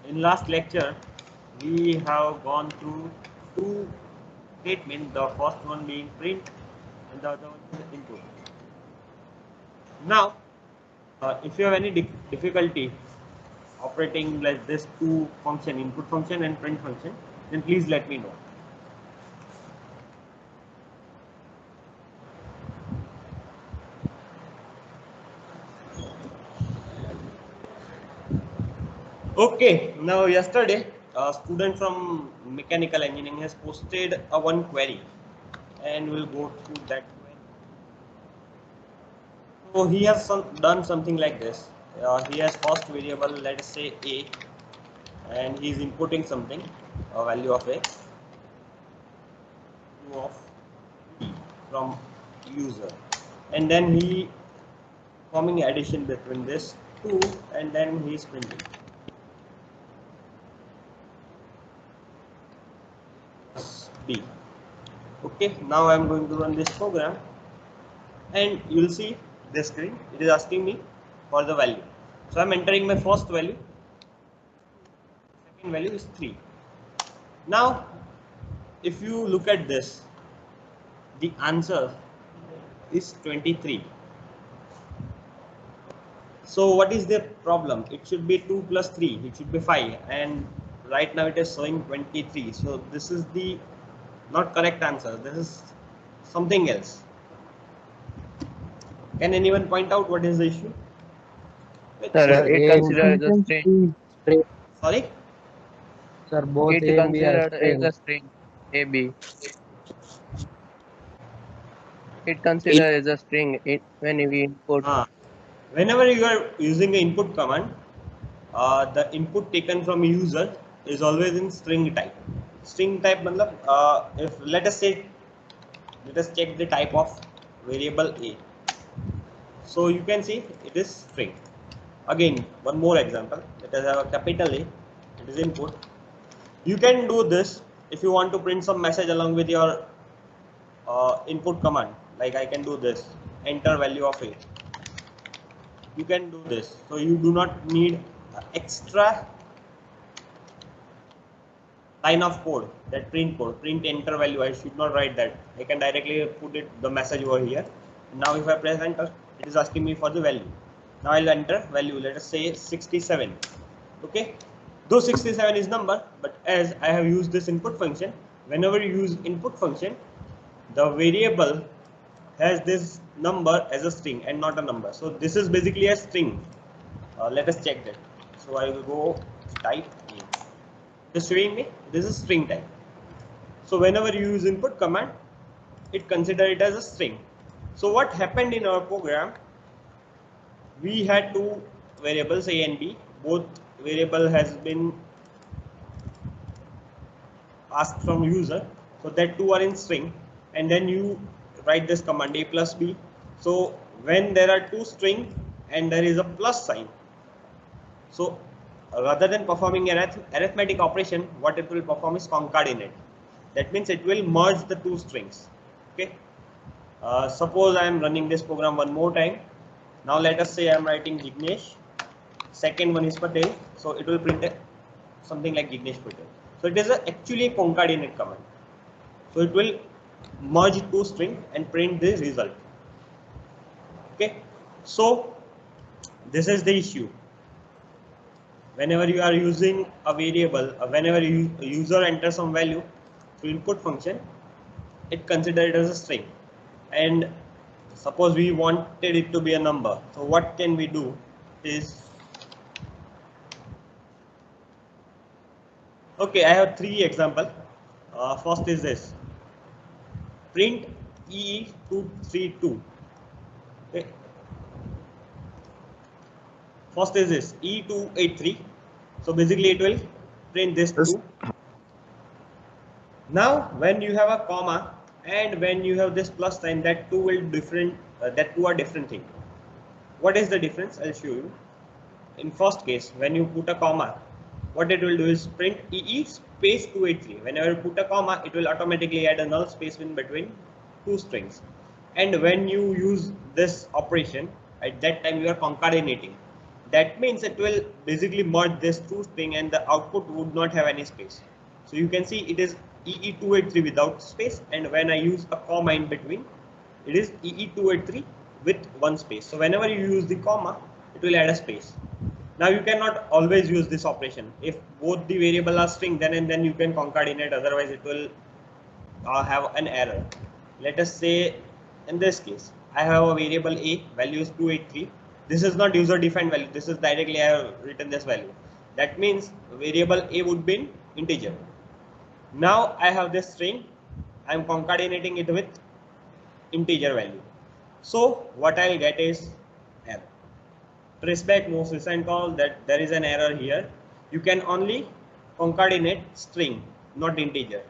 In last lecture, we have gone through two statements, the first one being print and the other one is input. Now, if you have any difficulty operating like this two function, input function and print function, then please let me know. Okay, now yesterday a student from mechanical engineering has posted a one query and we'll go through that query. So he has done something like this. He has first variable, let us say a, and he is inputting something, a value of a, of b from user, and then he forming addition between this two, and then he is printing. B. Okay, now I am going to run this program and you will see the screen. It is asking me for the value. So I am entering my first value. Second value is 3. Now, if you look at this, the answer is 23. So what is the problem? It should be 2 plus 3. It should be 5, and right now it is showing 23. So this is the not correct answer. This is something else. Can anyone point out what is the issue? Sir, it considered as a string. Sorry? Sir, both It A and B are considered as a string. AB. It considered as a string when we input. Whenever you are using an input command, the input taken from user is always in string type. String type matlab, if let us check the type of variable A. So you can see it is string. Again, one more example. Let us have a capital A. It is input. You can do this if you want to print some message along with your input command. Like I can do this, enter value of A. You can do this. So you do not need extra line of code, that print code, print enter value. I should not write that. I can directly put the message over here. Now if I press enter, it is asking me for the value. Now I'll enter value, let us say 67. Okay, though 67 is number, but as I have used this input function, whenever you use input function, the variable has this number as a string and not a number. So this is basically a string. Let us check that. So I will go type A. It is showing me this is string type. So whenever you use input command, it consider it as a string. So what happened in our program? We had two variables A and B. Both variable has been asked from user. So that two are in string, and then you write this command A plus B. So when there are two string and there is a plus sign, so rather than performing an arithmetic operation, what it will perform is concatenate. That means it will merge the two strings. Okay. Suppose I am running this program one more time. Now let us say I am writing Jignesh. Second one is Patel. So it will print something like Jignesh Patel. So it is actually a concatenate command. So it will merge two strings and print the result. Okay. So this is the issue. Whenever you are using a variable, whenever user enters some value to input function, it considered it as a string. And suppose we wanted it to be a number. So what can we do is, okay, I have three examples. First is this, print E232. Okay. First is this E283. So basically it will print this two. Now when you have a comma and when you have this plus sign, that two will different. That two are different things. What is the difference? I'll show you. In first case, when you put a comma, what it will do is print EE space 283. Whenever you put a comma, it will automatically add a null space in between two strings. And when you use this operation, at that time you are concatenating. that means it will basically merge this two string and the output would not have any space. So you can see it is EE283 without space, and when I use a comma in between, it is EE283 with one space. So whenever you use the comma, it will add a space. Now you cannot always use this operation. If both the variable are string, then and then you can concatenate, otherwise it will have an error. Let us say in this case, I have a variable a, value is 283. This is not user defined value, this is directly I have written this value. That means variable a would be in integer. Now I have this string, I am concatenating it with integer value. So what I'll get is error. Traceback no sysint call, that there is an error here. You can only concatenate string, not integer.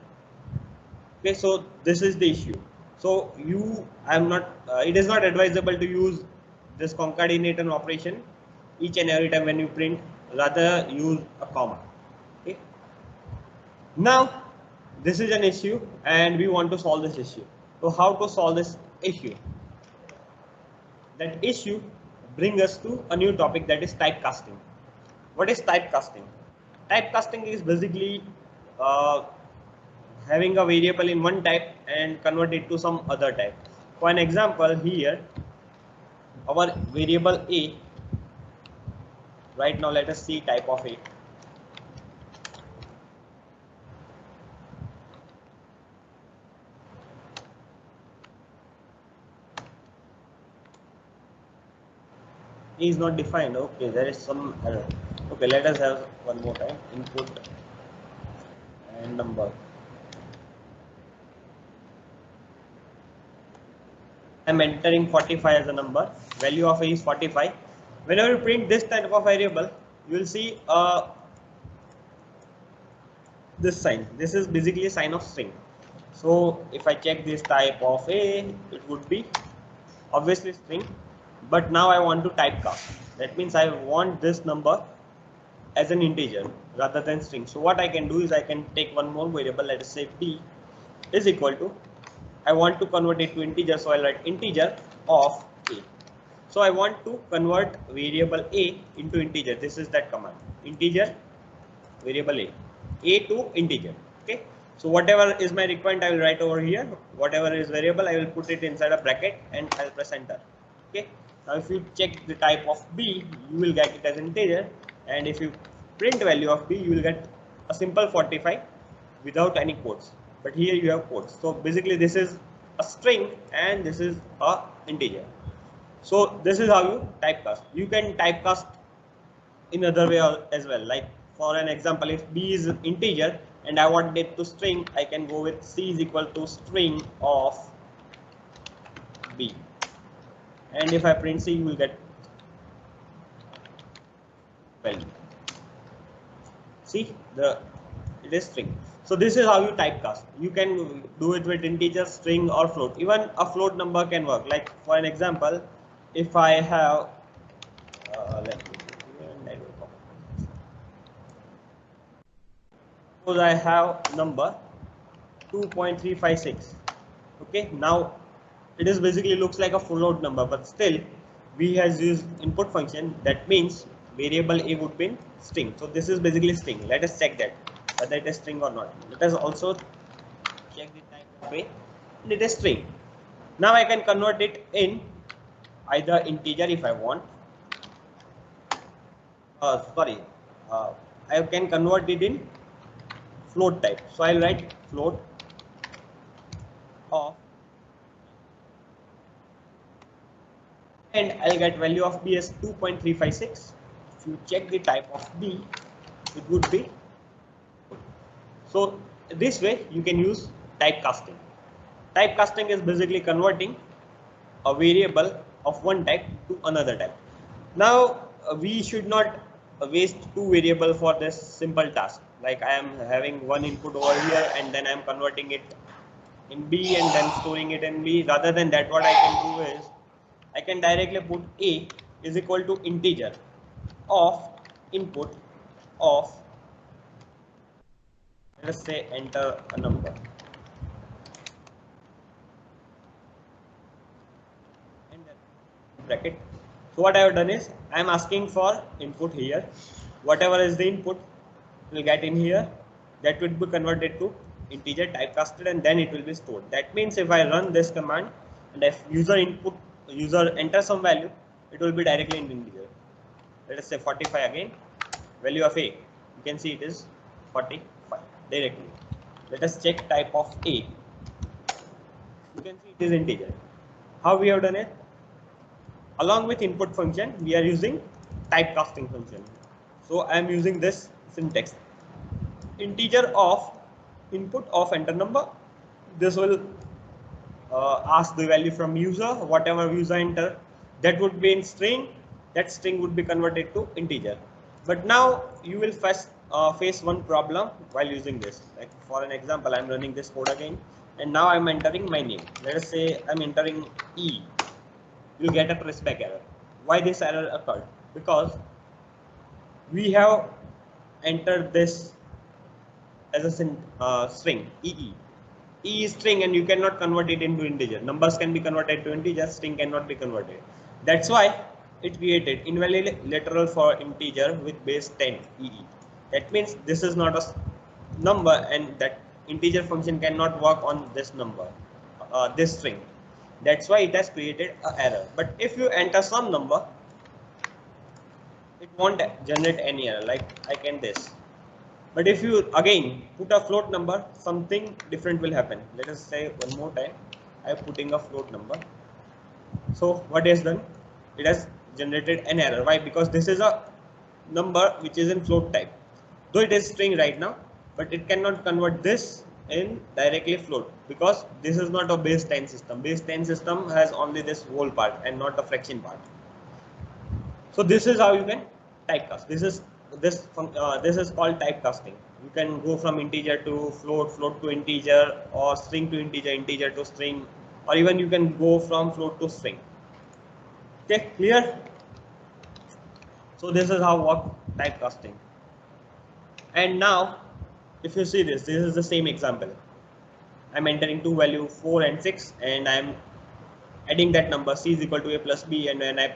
Okay, so this is the issue. So it is not advisable to use this concatenation operation each and every time when you print. Rather use a comma. Okay. Now this is an issue and we want to solve this issue. So how to solve this issue? That issue brings us to a new topic, that is typecasting. What is typecasting? Typecasting is basically having a variable in one type and convert it to some other type. For an example, here our variable a, right now let us see type of a. A is not defined. Okay, there is some error. Okay, let us have one more time. Input and number. I'm entering 45 as a number. Value of a is 45. Whenever you print this type of variable, you will see this sign. This is basically a sign of string. So if I check this type of a, it would be obviously string. But now I want to typecast. That means I want this number as an integer rather than string. So what I can do is I can take one more variable. Let us say b is equal to, I want to convert it to integer, so I'll write integer of a. So I want to convert variable a into integer. This is that command, integer variable a to integer. Okay. So whatever is my requirement, I will write over here. Whatever is variable, I will put it inside a bracket and I'll press enter. Okay. Now if you check the type of b, you will get it as integer, and if you print value of b, you will get a simple 45 without any quotes. But here you have quotes. So basically this is a string and this is a integer. So this is how you typecast. You can typecast in other way as well. Like for an example, if b is integer and I want it to string, I can go with c is equal to string of b. And if I print c, you will get value. See, it is string. So this is how you typecast. You can do it with integer, string, or float. Even a float number can work. Like for an example, if I have suppose I have number 2.356. Okay, now it is basically looks like a float number, but still we has used input function. That means variable a would be in string. So this is basically string. Let us check that whether it is string or not. Let us also check the type of a, and it is string. Now I can convert it in either integer if I want. I can convert it in float type. So I'll write float of, and I'll get value of b as 2.356. If you check the type of b, it would be. So this way you can use typecasting. Typecasting is basically converting a variable of one type to another type. Now we should not waste two variables for this simple task. Like I am having one input over here and then I am converting it in b and then storing it in b. Rather than that, what I can do is I can directly put a is equal to integer of input of, let us say, enter a number, and bracket So what I have done is I am asking for input here. Whatever is the input will get in here. That will be converted to integer typecasted and then it will be stored. That means if I run this command and if user enter some value, it will be directly in integer. Let us say 45 again. Value of a, you can see it is 45 directly. Let us check type of a. You can see it is integer. How we have done it? Along with input function, we are using typecasting function. So I am using this syntax. Integer of input of enter number. This will ask the value from user. Whatever user enter, that would be in string. That string would be converted to integer. But now you will face one problem while using this. Like for an example, I'm running this code again, and now I'm entering my name. Let us say I'm entering E. You'll get a traceback error. Why this error occurred? Because we have entered this as a string EE. E is string and you cannot convert it into integer. Numbers can be converted to integer, string cannot be converted. That's why it created invalid literal for integer with base 10 EE. That means this is not a number and that integer function cannot work on this number, this string. That's why it has created an error. But if you enter some number, it won't generate any error like I can this. But if you again put a float number, something different will happen. Let us say one more time, I am putting a float number. So what it has done? It has generated an error. Why? Because this is a number which is in float type. Though it is string right now, but it cannot convert this in directly float because this is not a base 10 system. Base 10 system has only this whole part and not the fraction part. So this is how you can typecast. This is called typecasting. You can go from integer to float, float to integer, or string to integer, integer to string, or even you can go from float to string. Okay, clear? So this is how work typecasting. And now, if you see this is the same example. I'm entering two value 4 and 6, and I'm adding that number c is equal to a plus b, and when I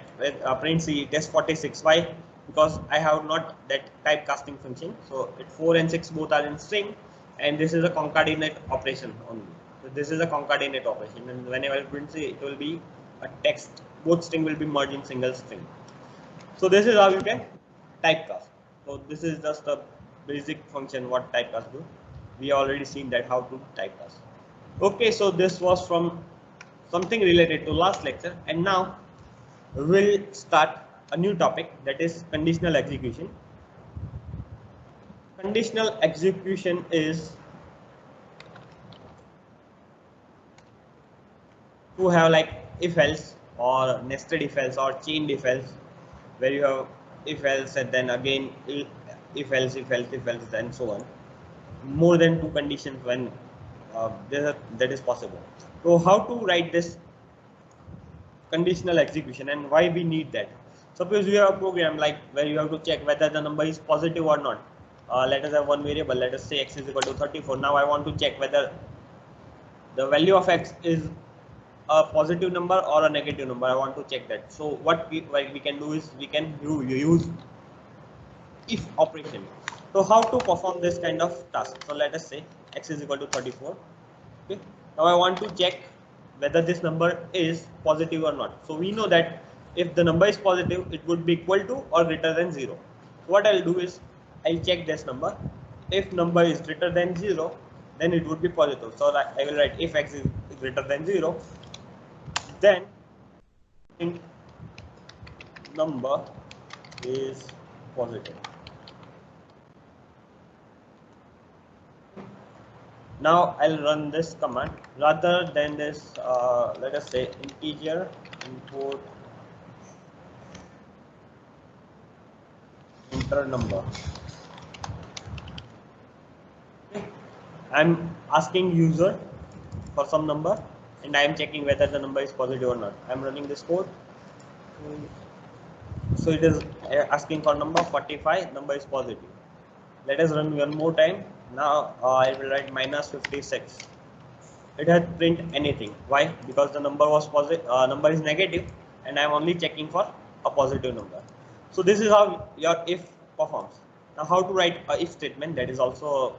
print c, it is 46. Why? Because I have not that typecasting function. So 4 and 6 both are in string, and this is a concatenate operation only. So this is a concatenate operation, and whenever I print c, it will be a text. Both string will be merged in single string. So this is how you can typecast. So this is just a basic function what typecast do. We already seen that how to typecast. Okay, so this was from something related to last lecture, and now we'll start a new topic, that is conditional execution. Conditional execution is to have like if else or nested if else or chained if else, where you have if else and then again if else and so on. More than two conditions when that is possible. So how to write this conditional execution and why we need that? Suppose you have a program like where you have to check whether the number is positive or not. Let us have one variable. Let us say x is equal to 34. Now I want to check whether the value of x is a positive number or a negative number. I want to check that. So what we can do is we can use if operation. So how to perform this kind of task? So let us say x is equal to 34. Okay. Now I want to check whether this number is positive or not. So we know that if the number is positive, it would be equal to or greater than 0. So what I'll do is I'll check this number. If number is greater than 0, then it would be positive. So I will write if x is greater than 0, then number is positive. Now I'll run this command rather than this. Let us say integer import enter number. Okay. I'm asking user for some number and I am checking whether the number is positive or not. I'm running this code. So it is asking for number 45, number is positive. Let us run one more time. Now I will write minus 56. It has print anything. Why? Because the number was positive, number is negative, and I am only checking for a positive number. So this is how your if performs. Now how to write a if statement, that is also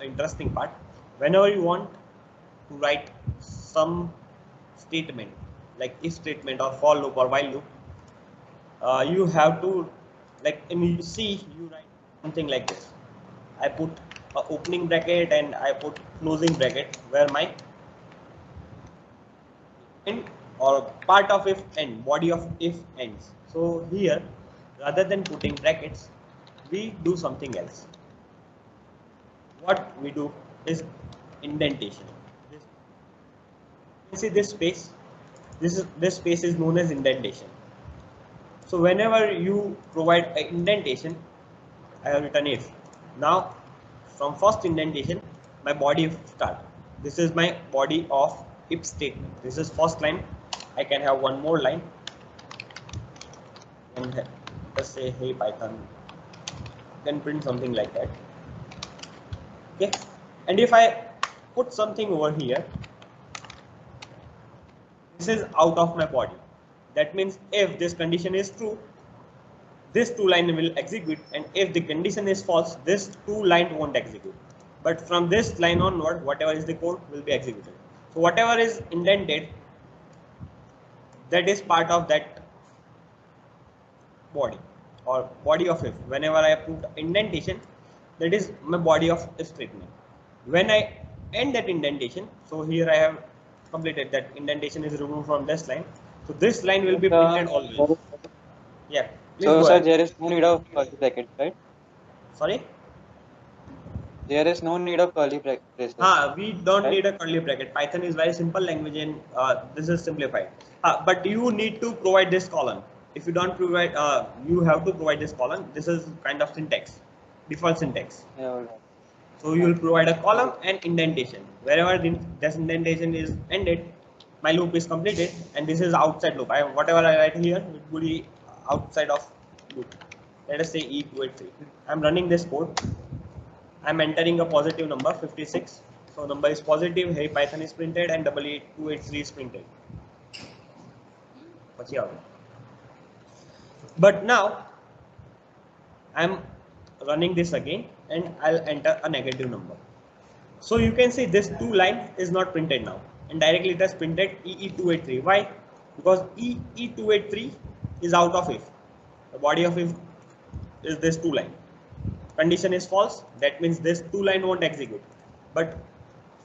an interesting part. Whenever you want to write some statement like if statement or for loop or while loop, you have to, like in C, you write something like this. I put a opening bracket and I put closing bracket where my end or part of if end, body of if ends. So here, rather than putting brackets, we do something else. What we do is indentation. You see this space. This space is known as indentation. So whenever you provide an indentation, I have written if. Now, from first indentation, my body if start. This is my body of if statement. This is first line. I can have one more line. And let's say, hey Python, then print something like that. Okay. And if I put something over here, this is out of my body. That means if this condition is true, this two line will execute, and if the condition is false, this two line won't execute. But from this line onward, whatever is the code will be executed. So whatever is indented, that is part of that body or body of if. Whenever I put indentation, that is my body of if statement. When I end that indentation, so here I have completed that indentation is removed from this line. So this line will be printed always. Yeah. So, sir, there is no need of curly brackets, right? Sorry? There is no need of curly brackets. We don't need a curly bracket. Python is very simple language and this is simplified. But you need to provide this column. If you don't provide, you have to provide this column. This is kind of syntax, default syntax. Yeah. So you will provide a column and indentation. Wherever this indentation is ended, my loop is completed, and this is outside loop. Whatever I write here, it will be outside of loop. Let us say E283. I'm running this code. I'm entering a positive number 56. So number is positive. Hey Python is printed and 283 is printed. But now I'm running this again and I'll enter a negative number. So you can see this two line is not printed now, and directly it has printed EE283. Why? Because EE283 is out of if. The body of if is this two line. Condition is false, that means this two line won't execute. But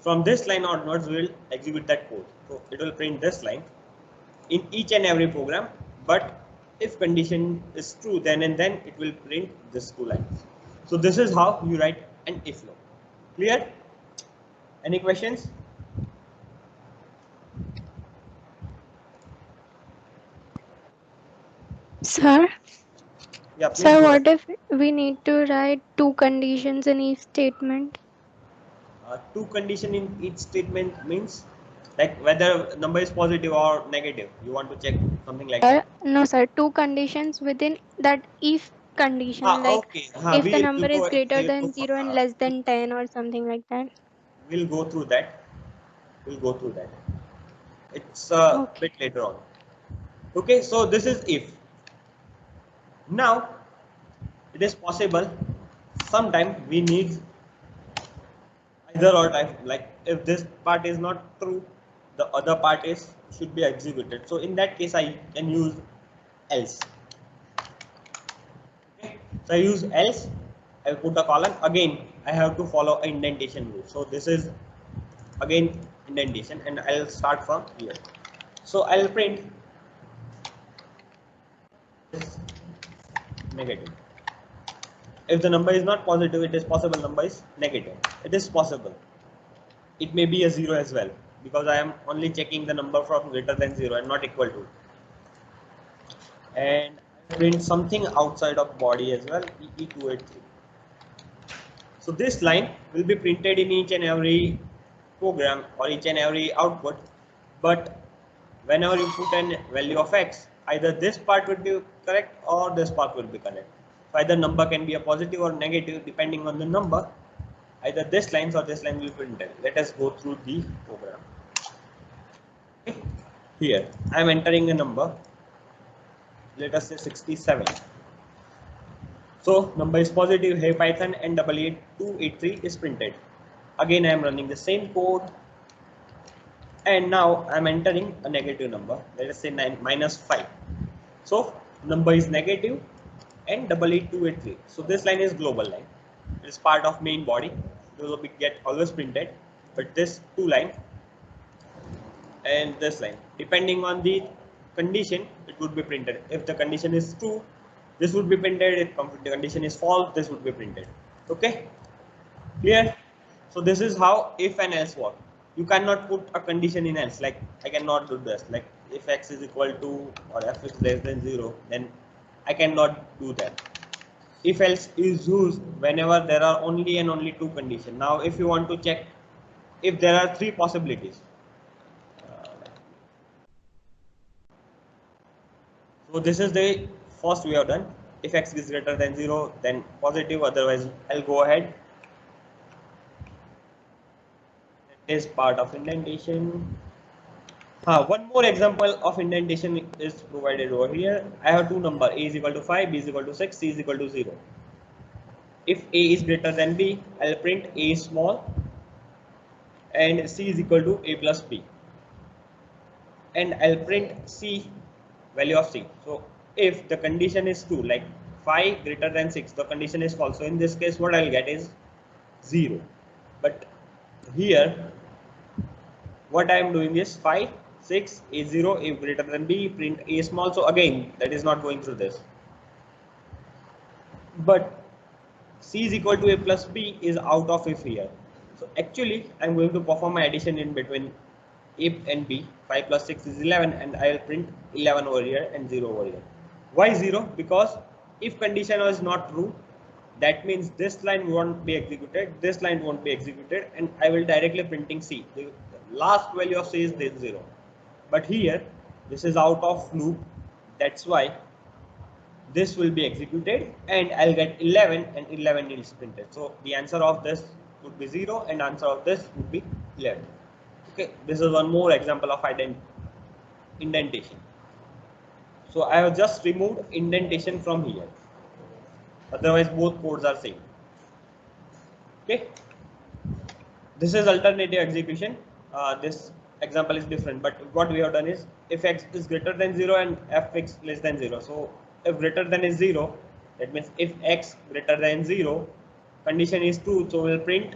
from this line onwards, we will execute that code. So it will print this line in each and every program. But if condition is true, then and then it will print this two lines. So this is how you write an if loop. Clear? Any questions? Sir, Yeah, please. sir, what if we need to write two conditions in each statement? Two condition in each statement means like whether number is positive or negative. You want to check something like that? No, sir, two conditions within that if condition, like Okay. if the number is greater than 0 and less than 10 or something like that. We'll go through that. It's a bit later on. Okay, so this is if. Now it is possible sometimes we need either or type, like if this part is not true, the other part should be executed. So in that case I can use else. Okay, so I use else, I put a column. Again I have to follow an indentation rule. So this is again indentation, and I'll start from here. So I'll print this negative. If the number is not positive, it is possible number is negative. It is possible. It may be a 0 as well, because I am only checking the number from greater than 0 and not equal to. And I print something outside of body as well, EE283. So this line will be printed in each and every program or each and every output. But whenever you put a value of x, either this part would be correct or this part will be correct. So either number can be a positive or negative depending on the number. Either this line or this line will be printed. Let us go through the program. Okay. Here I am entering a number let us say 67. So number is positive. Hey Python and 88283 is printed. Again I am running the same code, and now I am entering a negative number. Let us say -5. So number is negative and 88283. So this line is global line. It is part of main body. Those will get always printed. But this two line and this line, depending on the condition, it would be printed. If the condition is true, this would be printed. If the condition is false, this would be printed. Okay, clear? So this is how if and else work. You cannot put a condition in else. Like I cannot do this. Like if x is equal to or f is less than 0, then I cannot do that. If else is used whenever there are only and only two conditions. Now if you want to check if there are three possibilities. So this is the first we have done. If x is greater than 0, then positive, otherwise I'll go ahead. That is part of indentation. One more example of indentation is provided over here. I have two numbers, a is equal to 5, b is equal to 6, c is equal to 0. If a is greater than b, I'll print a is small and c is equal to a plus b. And I'll print c, value of c. So if the condition is true, like 5 greater than 6, the condition is false. So in this case, what I'll get is 0. But here, what I am doing is 5, 6, a 0, a greater than b, print a small. So again, that is not going through this. But c is equal to a plus b is out of if here. So actually, I'm going to perform my addition in between a and b. 5 plus 6 is 11, and I will print 11 over here and 0 over here. Why 0? Because if condition is not true, that means this line won't be executed, this line won't be executed, and I will directly printing c. The last value of c is this 0. But here, this is out of loop. That's why this will be executed, and I'll get 11, and 11 is printed. So the answer of this would be 0, and answer of this would be 11. Okay, this is one more example of indentation. So I have just removed indentation from here. Otherwise, both codes are same. Okay, this is alternative execution. This example is different, but what we have done is if x is greater than 0 and fx less than 0. So if greater than is 0, that means if x greater than 0, condition is true, so we'll print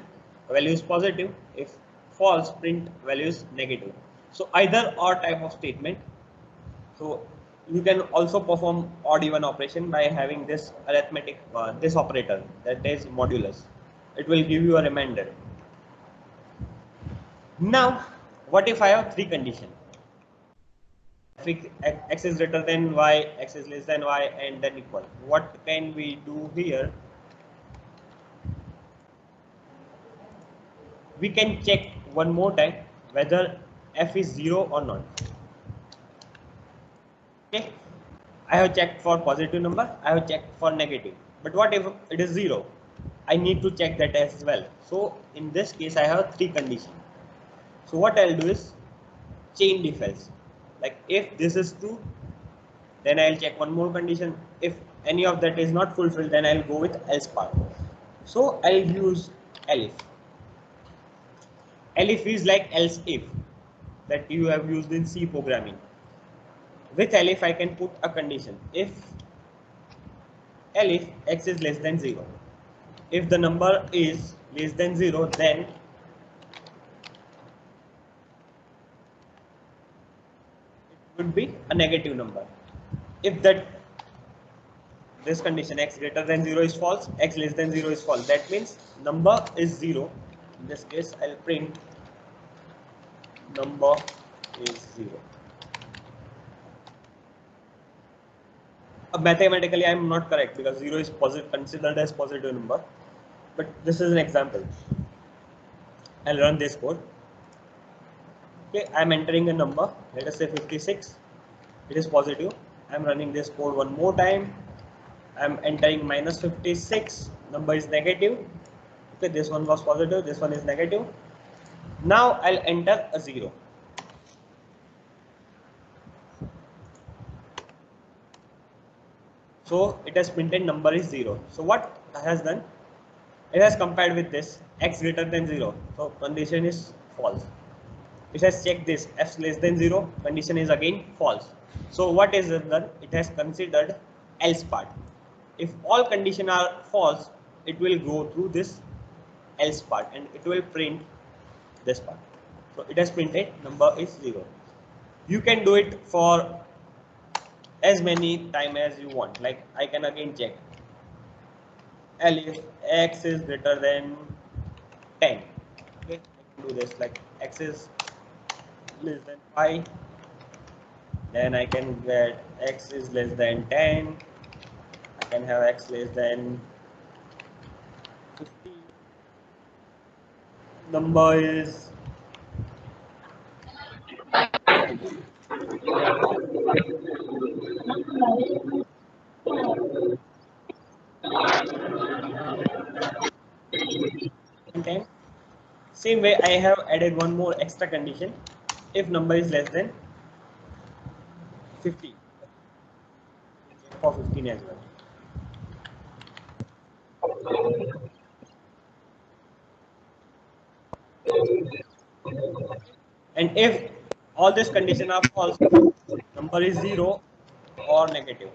value is positive. If false, print value is negative. So either or type of statement. So you can also perform odd even operation by having this arithmetic, this operator, that is modulus. It will give you a remainder. Now, what if I have three conditions? If x is greater than y, x is less than y, and then equal. What can we do here? We can check one more time whether f is 0 or not. Okay, I have checked for positive number, I have checked for negative, but what if it is 0? I need to check that as well. So in this case, I have three conditions. So what I'll do is chain if else. Like if this is true, then I'll check one more condition. If any of that is not fulfilled, then I'll go with else part. So I'll use elif. Elif is like else if that you have used in C programming. With elif, I can put a condition. If elif x is less than 0, if the number is less than 0, then it would be a negative number. If this condition x greater than 0 is false, x less than 0 is false, that means number is 0. In this case, I'll print number is 0. Mathematically, I am not correct because 0 is considered as positive number, but this is an example. I'll run this code. Okay, I am entering a number. Let us say 56. It is positive. I am running this code one more time. I am entering -56. Number is negative. Okay, this one was positive. This one is negative. Now I'll enter a 0. So it has printed number is 0. So what it has done? It has compared with this x greater than 0. So condition is false. It has checked this f less than 0. Condition is again false. So what is it done? It has considered else part. If all conditions are false, it will go through this else part and it will print this part. So it has printed number is 0. You can do it for as many time as you want. Like I can again check L if x is greater than 10. Okay, I can do this like x is less than 5. Then I can get x is less than 10. I can have x less than 50. Number is ten. Same way I have added one more extra condition. If number is less than 50. For 15 as well. And if all these conditions are false, number is 0 or negative.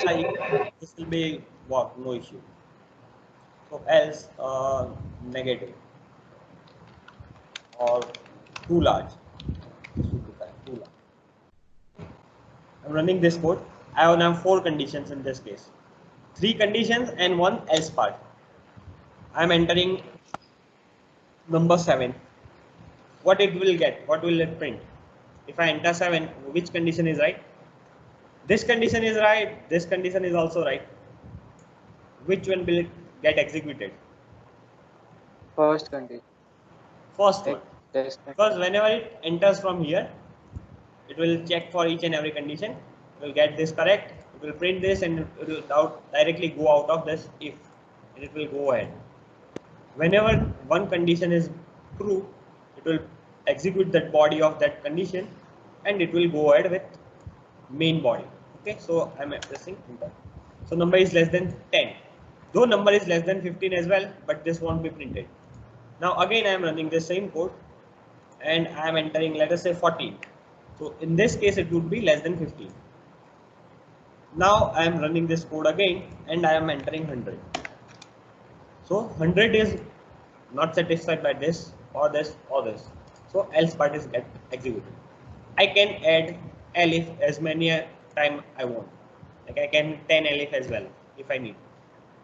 Like this will be what? No issue. So else negative or too large. This would be correct, too large. I'm running this code. I have 4 conditions in this case. 3 conditions and 1 else part. I'm entering number 7. What it will get? What will it print? If I enter 7, which condition is right? This condition is right. This condition is also right. Which one will get executed? First condition. First one. Test Because whenever it enters from here, it will check for each and every condition. It will get this correct. It will print this and it will directly go out of this if, and it will go ahead. Whenever one condition is true, it will execute that body of that condition and it will go ahead with main body. Okay, so I'm pressing enter. So number is less than 10. Though number is less than 15 as well, but this won't be printed. Now again I am running the same code and I am entering, let us say 14. So in this case it would be less than 15. Now I am running this code again and I am entering 100. So 100 is not satisfied by this or this or this. So else part is get executed. I can add elif as many time I want. Like I can 10 elif as well if I need.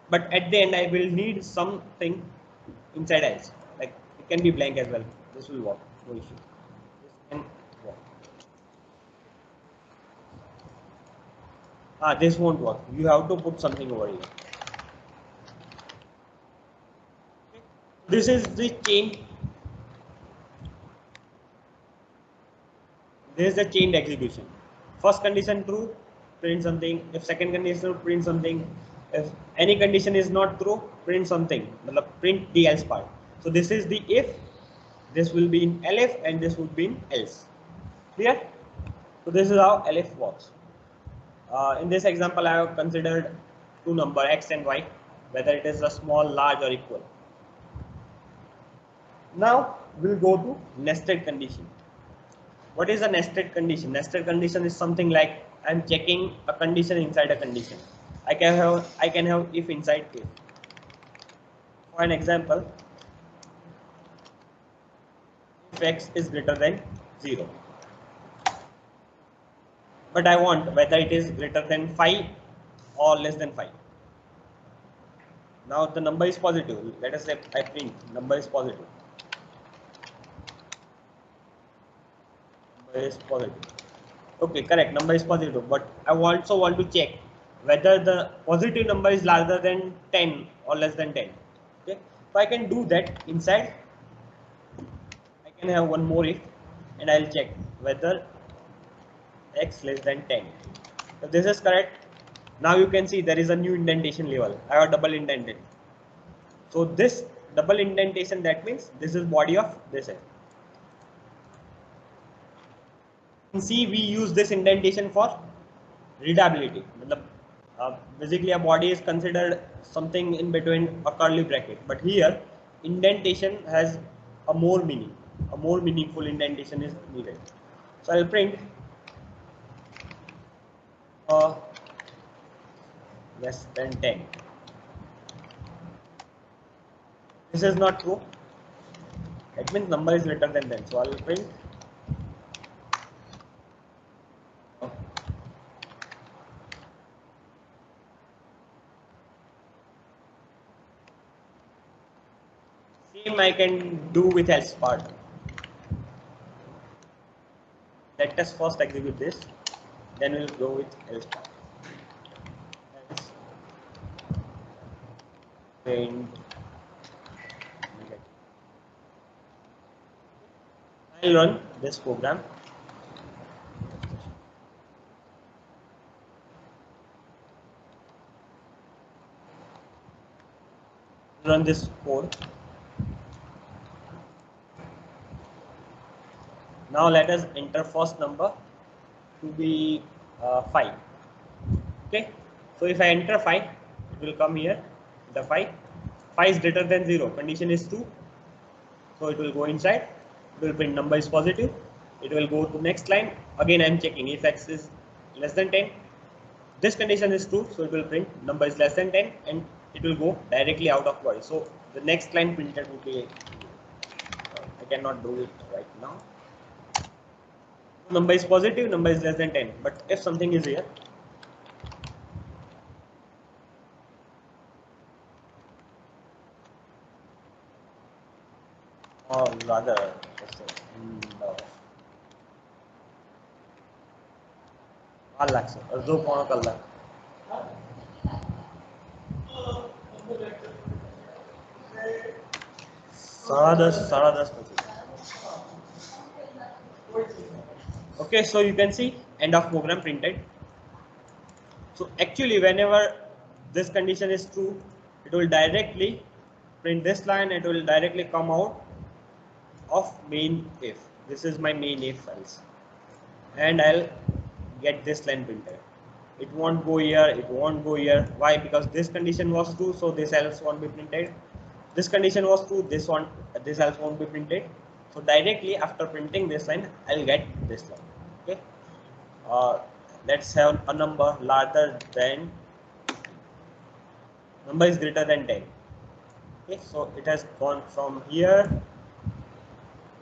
But at the end I will need something inside else. Like it can be blank as well. This will work. No issue. This can work. This won't work. You have to put something over here. This is the chain. This is the chained execution. First condition true, print something. If second condition true, print something. If any condition is not true, print something. Print the else part. So this is the if. This will be in elif and this would be in else. Clear? So this is how elif works. In this example, I have considered two numbers x and y, whether it is a small, large, or equal. Now we'll go to nested condition. What is a nested condition? Nested condition is something like I'm checking a condition inside a condition. I can have if inside if. For an example, if x is greater than 0. But I want whether it is greater than 5 or less than 5. Now the number is positive. Let us say I print number is positive. Number is positive. Okay, correct. Number is positive. But I also want to check whether the positive number is larger than 10 or less than 10. Okay, so I can do that inside. I can have one more if, and I'll check whether x less than 10. So this is correct. Now you can see there is a new indentation level. I have double indented. So this double indentation, that means this is body of this F. See, we use this indentation for readability. Basically a body is considered something in between a curly bracket, but here indentation has a more meaning. A more meaningful indentation is needed. So I'll print less than 10. This is not true. That means number is greater than 10. So I'll print same I can do with else part. Let us first execute this, then we'll go with else part. Else print negative. I'll run this program. Run this code. Now let us enter first number to be 5. Okay, so if I enter 5, it will come here the 5. 5 is greater than 0. Condition is 2, so it will go inside. It will print number is positive. It will go to next line. Again, I am checking if x is less than 10. This condition is true, so it will print number is less than 10, and it will go directly out of body. So the next line printed will be. I cannot do it right now. Number is positive, number is less than 10. But if something is here, or rather, अलग से और 2 पौना कलाक साढ़े दस बजे. Okay, so you can see end of program printed. So actually whenever this condition is true, it will directly print this line. It will directly come out of main if. This is my main if else, and I'll get this line printed. It won't go here, it won't go here. Why? Because this condition was true, so this else won't be printed. This condition was true, this else won't be printed. So directly after printing this line, I'll get this line. Okay. Let's have a number larger than number is greater than 10. Okay, so it has gone from here.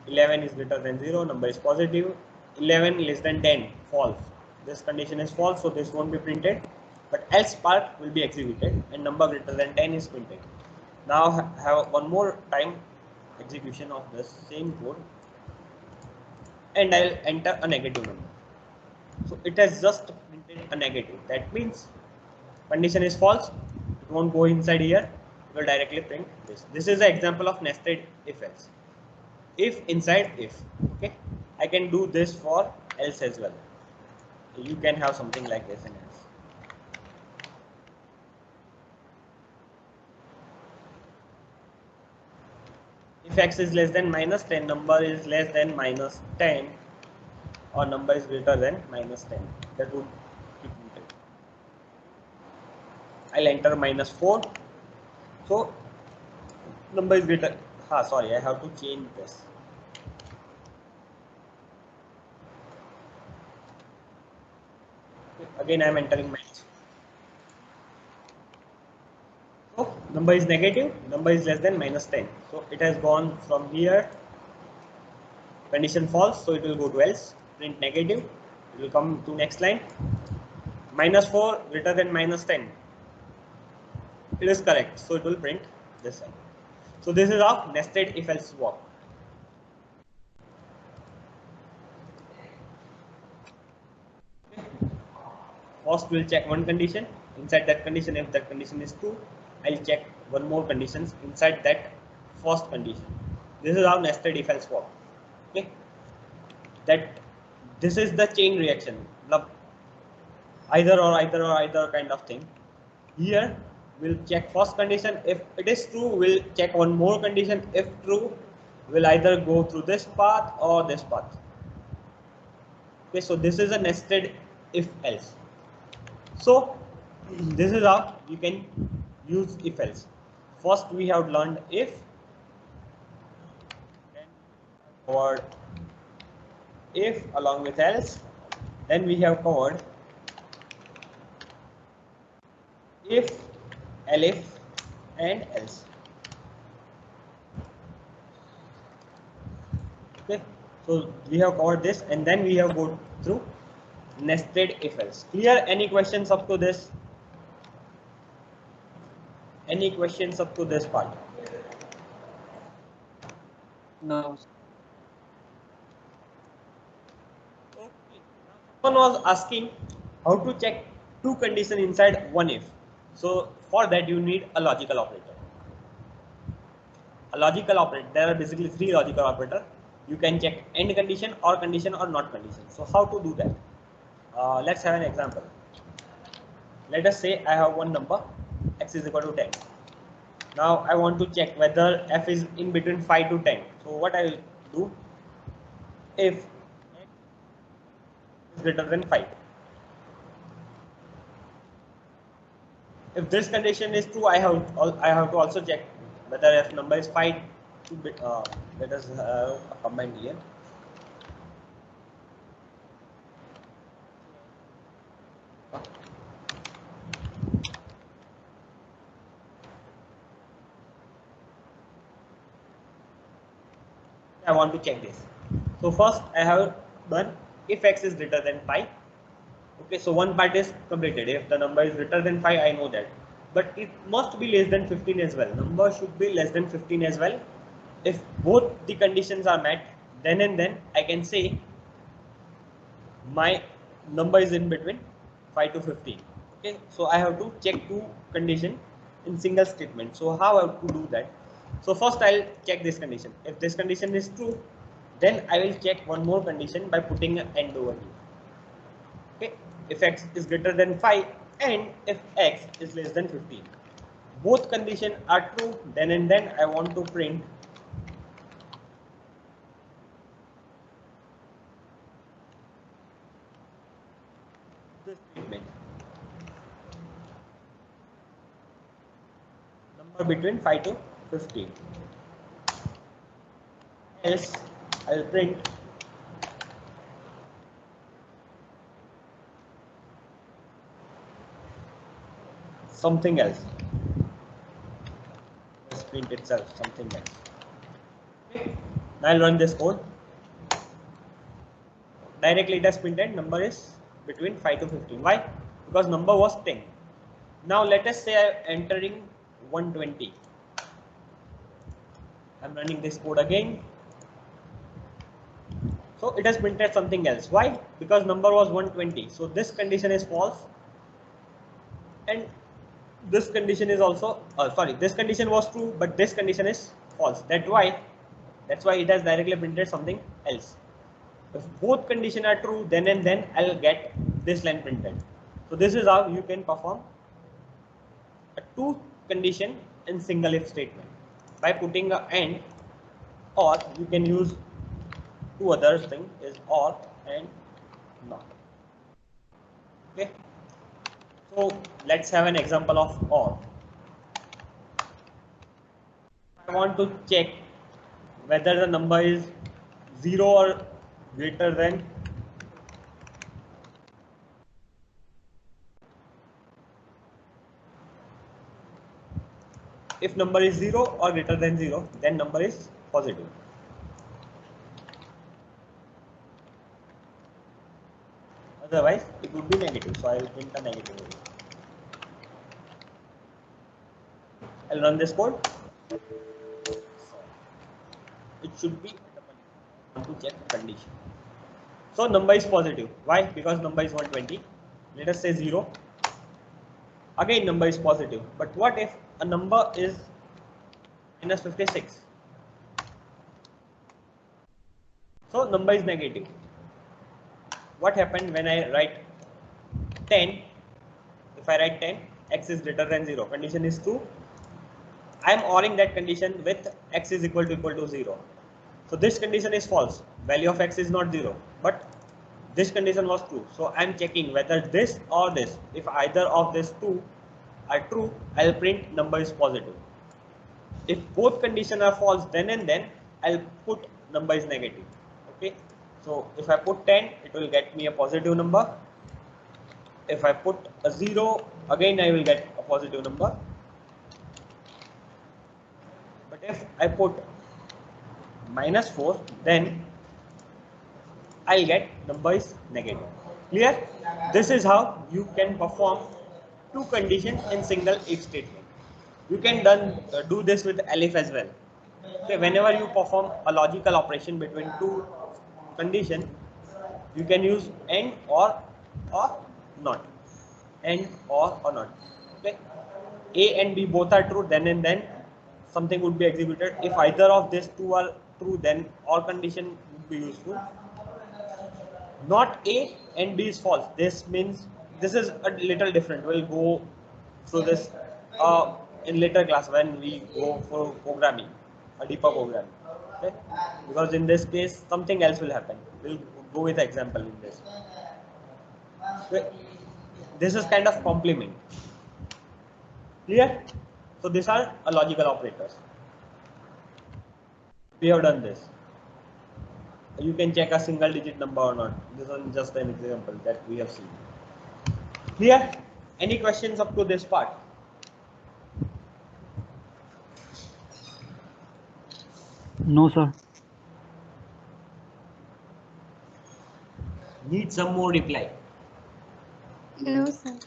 11 is greater than 0, number is positive. 11 less than 10, false. This condition is false, so this won't be printed, but else part will be executed and number greater than 10 is printed. Now have one more time execution of the same code, and I'll enter a negative number. So it has just printed a negative. That means condition is false. It won't go inside here. It will directly print this. This is an example of nested if else. If inside if. Okay, I can do this for else as well. You can have something like this in else. If x is less than minus 10, number is less than minus 10, or number is greater than minus 10, that would be printed. I'll enter minus 4. So number is greater. Sorry, I have to change this. Again, I am entering minus. So number is negative, number is less than minus 10. So it has gone from here. Condition false, so it will go to else. Print negative. It will come to next line. Minus 4 greater than minus 10. It is correct, so it will print this line. So this is how nested if else work. First we'll check one condition. Inside that condition, if that condition is true, I'll check one more conditions inside that first condition. This is how nested if else work. Okay, that this is the chain reaction, either kind of thing. Here we'll check first condition. If it is true, we'll check one more condition. If true, we'll either go through this path or this path. Okay, so this is a nested if else. So this is how you can use if else. First we have learned if, then covered if along with else, then we have covered if, elif and else. Okay, so we have covered this and then we have go through nested if else. Clear? Any questions up to this? Any questions up to this part? No. Okay. Someone was asking how to check two conditions inside one if. So for that you need a logical operator. A logical operator, there are basically three logical operators. You can check end condition or not condition. So how to do that? Let's have an example. Let us say I have one number x is equal to 10. Now I want to check whether f is in between 5 to 10. So what I will do, if x is greater than 5. If this condition is true, I have to also check whether f number is 5 to let us have a combined here. I want to check this. So first I have done if x is greater than 5. Okay, so one part is completed. If the number is greater than 5, I know that. But it must be less than 15 as well. Number should be less than 15 as well. If both the conditions are met, then and then I can say my number is in between 5 to 15. Okay, so I have to check two conditions in single statement. So how I have to do that? So first I'll check this condition. If this condition is true, then I will check one more condition by putting an and over here. Okay, if x is greater than 5 and if x is less than 15. Both conditions are true, then and then I want to print this statement. Number between 5 to 15. Else I will print something else. Let's print itself something else. Okay. Now I'll run this code. Directly it has printed number is between 5 to 15. Why? Because number was 10. Now let us say I am entering 120. I'm running this code again. So it has printed something else. Why? Because number was 120. So this condition is false. And this condition is also, this condition was true, but this condition is false. That's why it has directly printed something else. If both conditions are true, then and then I'll get this line printed. So this is how you can perform a two condition in single if statement by putting a and, or you can use two other things is or and not. Okay. So let's have an example of or. I want to check whether the number is 0 or greater than if number is 0 or greater than 0, then number is positive. Otherwise it would be negative, so I will print a negative. I'll run this code. It should be to check condition. So number is positive. Why? Because number is 120. Let us say 0. Again number is positive. But what if a number is minus 56? So number is negative. What happened when I write 10? If I write 10, x is greater than 0. Condition is true. I am ORing that condition with x is equal to 0. So this condition is false. Value of x is not 0. But this condition was true. So I'm checking whether this or this. If either of these two are true, I'll print number is positive. If both conditions are false, then and then I'll put number is negative. Okay. So if I put 10, it will get me a positive number. If I put a 0, again I will get a positive number. But if I put -4, then I'll get number is negative. Clear? This is how you can perform two conditions in single if statement. You can do this with elif as well. Okay, whenever you perform a logical operation between two conditions, you can use and or not. And or not. Okay. A and B both are true, then and then something would be executed. If either of these two are true, then all condition would be useful. Not A and B is false. This means this is a little different. We'll go through this in later class when we go for programming, a deeper programming. Okay? Because in this case, something else will happen. We'll go with example in this. Okay? This is kind of complement. Clear? So these are logical operators. We have done this. You can check a single digit number or not. This is just an example that we have seen. Clear? Any questions up to this part? No, sir. Need some more reply. No, sir.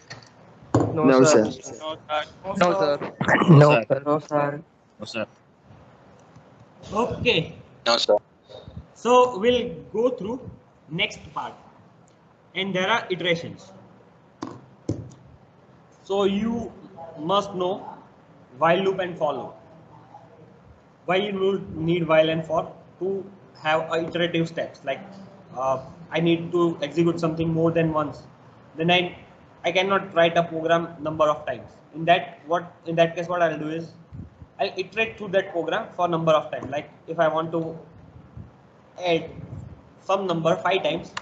No, sir. No, No, sir. No, sir. No, sir. No, sir. Okay. No, sir. So we'll go through next part, and there are iterations. So you must know while loop and for loop. Why you need while and for? To have iterative steps. Like I need to execute something more than once. Then I cannot write a program number of times. In that case, what I'll do is I'll iterate through that program for number of times. Like if I want to add some number 5 times,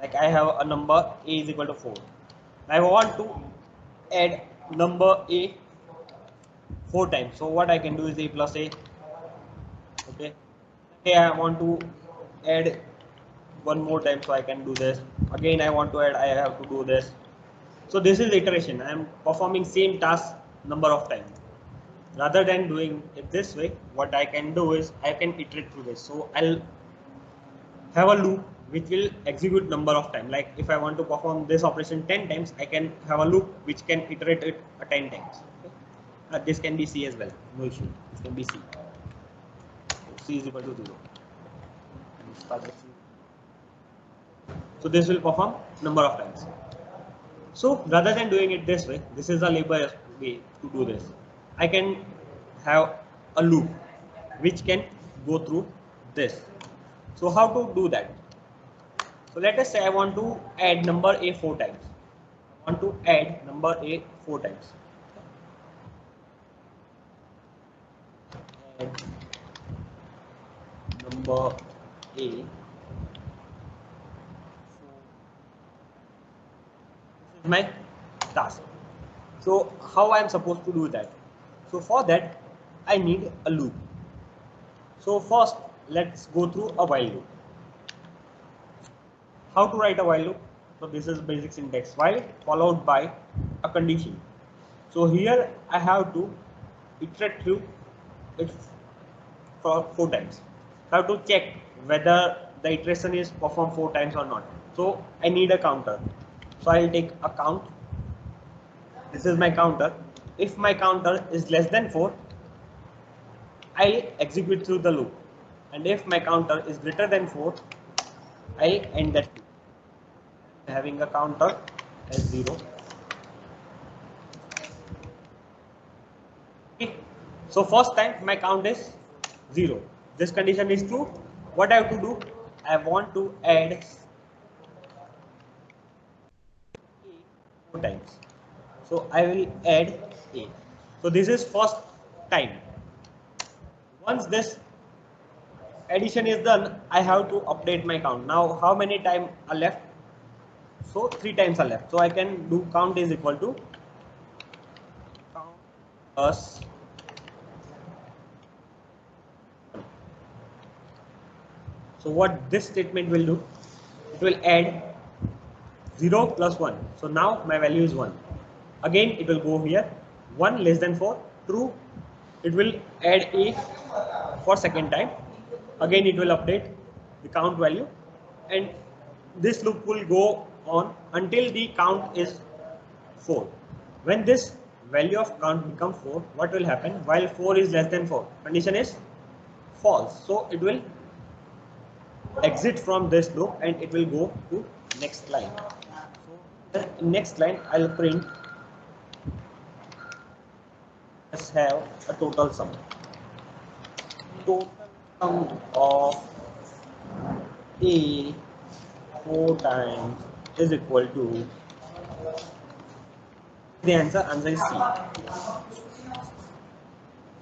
like I have a number a is equal to 4. I want to add number a 4 times. So what I can do is a plus a. Okay. Okay, I want to add one more time, so I can do this. Again, I want to add, I have to do this. So this is iteration. I am performing same task number of times. Rather than doing it this way, what I can do is I can iterate through this. So I'll have a loop which will execute number of times. Like if I want to perform this operation 10 times, I can have a loop which can iterate it 10 times. Okay? This can be C as well. No issue. This can be C. C is equal to 0. So this will perform number of times. So rather than doing it this way, this is a laborious way to do this. I can have a loop which can go through this. So how to do that? So let us say I want to add number a 4 times. I want to add number a 4 times. Add number a. This is my task. So how I am supposed to do that? So for that I need a loop. So first let's go through a while loop. How to write a while loop? So this is basic syntax. While followed by a condition. So here I have to iterate through it for 4 times. I have to check whether the iteration is performed 4 times or not. So I need a counter. So I'll take a count. This is my counter. If my counter is less than 4, I'll execute through the loop. And if my counter is greater than 4, I'll end that loop. Having a counter as 0. Okay. So first time my count is 0. This condition is true. What I have to do? I want to add 4 times. So I will add a. So this is first time. Once this addition is done, I have to update my count. Now how many times are left? So 3 times are left. So I can do count is equal to count plus 1. So what this statement will do, it will add 0 plus 1. So now my value is 1. Again it will go here, 1 less than 4, true. It will add a for second time. Again it will update the count value, and this loop will go on until the count is 4. When this value of count becomes 4, what will happen? While 4 is less than 4, condition is false. So it will exit from this loop and it will go to next line. So next line I'll print, let's have a total sum. Total sum of A 4 times is equal to, the answer is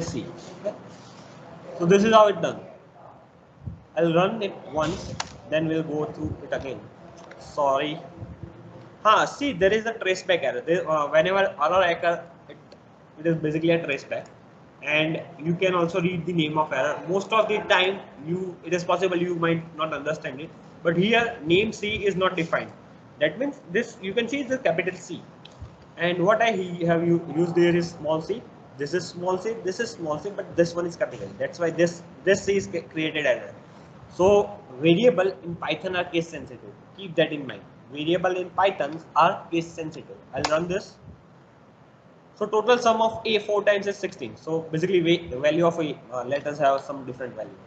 C. Okay. So this is how it's done. I'll run it once, then we'll go through it again. Sorry. See, there is a traceback error. Whenever error occurs, it is basically a traceback, and you can also read the name of error. Most of the time, it is possible you might not understand it, but here name C is not defined. That means this, you can see the capital C, and what I have used there is small c. This is small c, this is small c, but this one is capital. That's why this C is created error. So variable in Python are case sensitive. Keep that in mind. Variable in Python are case sensitive. I'll run this. So total sum of A 4 times is 16. So basically the value of A, let us have some different value.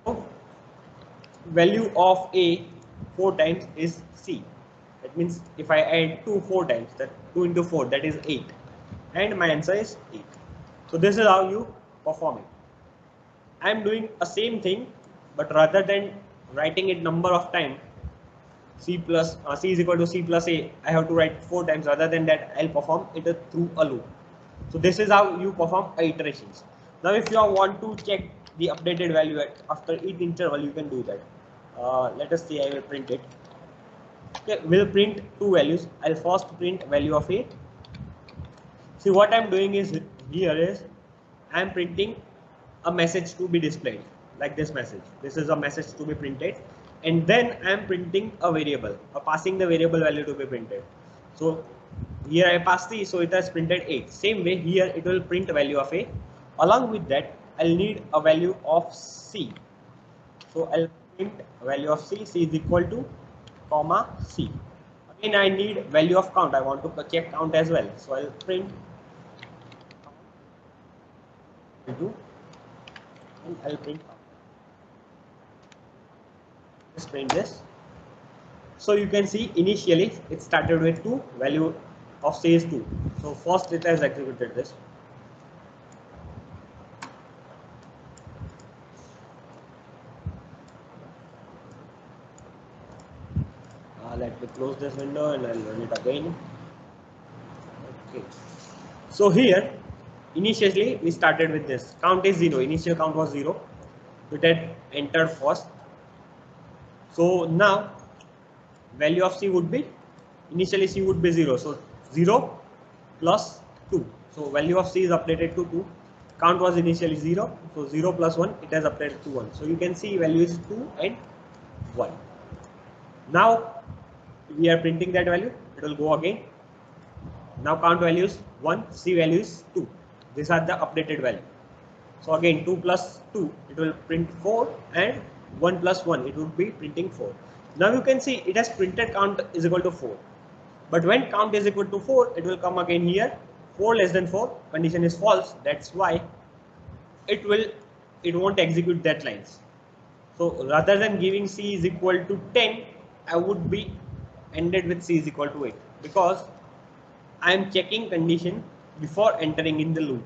So value of A 4 times is C. That means if I add 2 4 times, that 2 into 4, that is 8. And my answer is 8. So this is how you perform it. I am doing a same thing, but rather than writing it number of times, C is equal to C plus A, I have to write 4 times. Rather than that, I'll perform it through a loop. So this is how you perform iterations. Now if you want to check the updated value after each interval, you can do that. Let us see, I will print it. Okay, we'll print 2 values. I'll first print value of A. See, what I'm doing is here is I'm printing a message to be displayed, like this message. This is a message to be printed, and then I'm printing a variable, or passing the variable value to be printed. So here I pass C, so it has printed 8. Same way here it will print a value of A. Along with that, I'll need a value of C. So I'll print a value of C. C is equal to comma C. Again, I need value of count. I want to check count as well. So I'll print into, and I'll print count. Just print this. So you can see initially it started with 2, value of C is 2. So first it has executed this. Let me close this window and I'll run it again. Okay. So here initially we started with this. Count is 0. Initial count was 0. It had entered first. So now value of C would be, initially C would be 0. So 0 plus 2. So value of C is updated to 2. Count was initially 0. So 0 plus 1, it has updated to 1. So you can see value is 2 and 1. Now we are printing that value. It will go again. Now count value is 1, C value is 2. These are the updated value. So again 2 plus 2, it will print 4, and 1 plus 1, it would be printing 4. Now you can see it has printed count is equal to 4. But when count is equal to 4, it will come again here. 4 less than 4, condition is false. That's why it won't execute that lines. So rather than giving C is equal to 10, I would be ended with C is equal to 8, because I am checking condition before entering in the loop.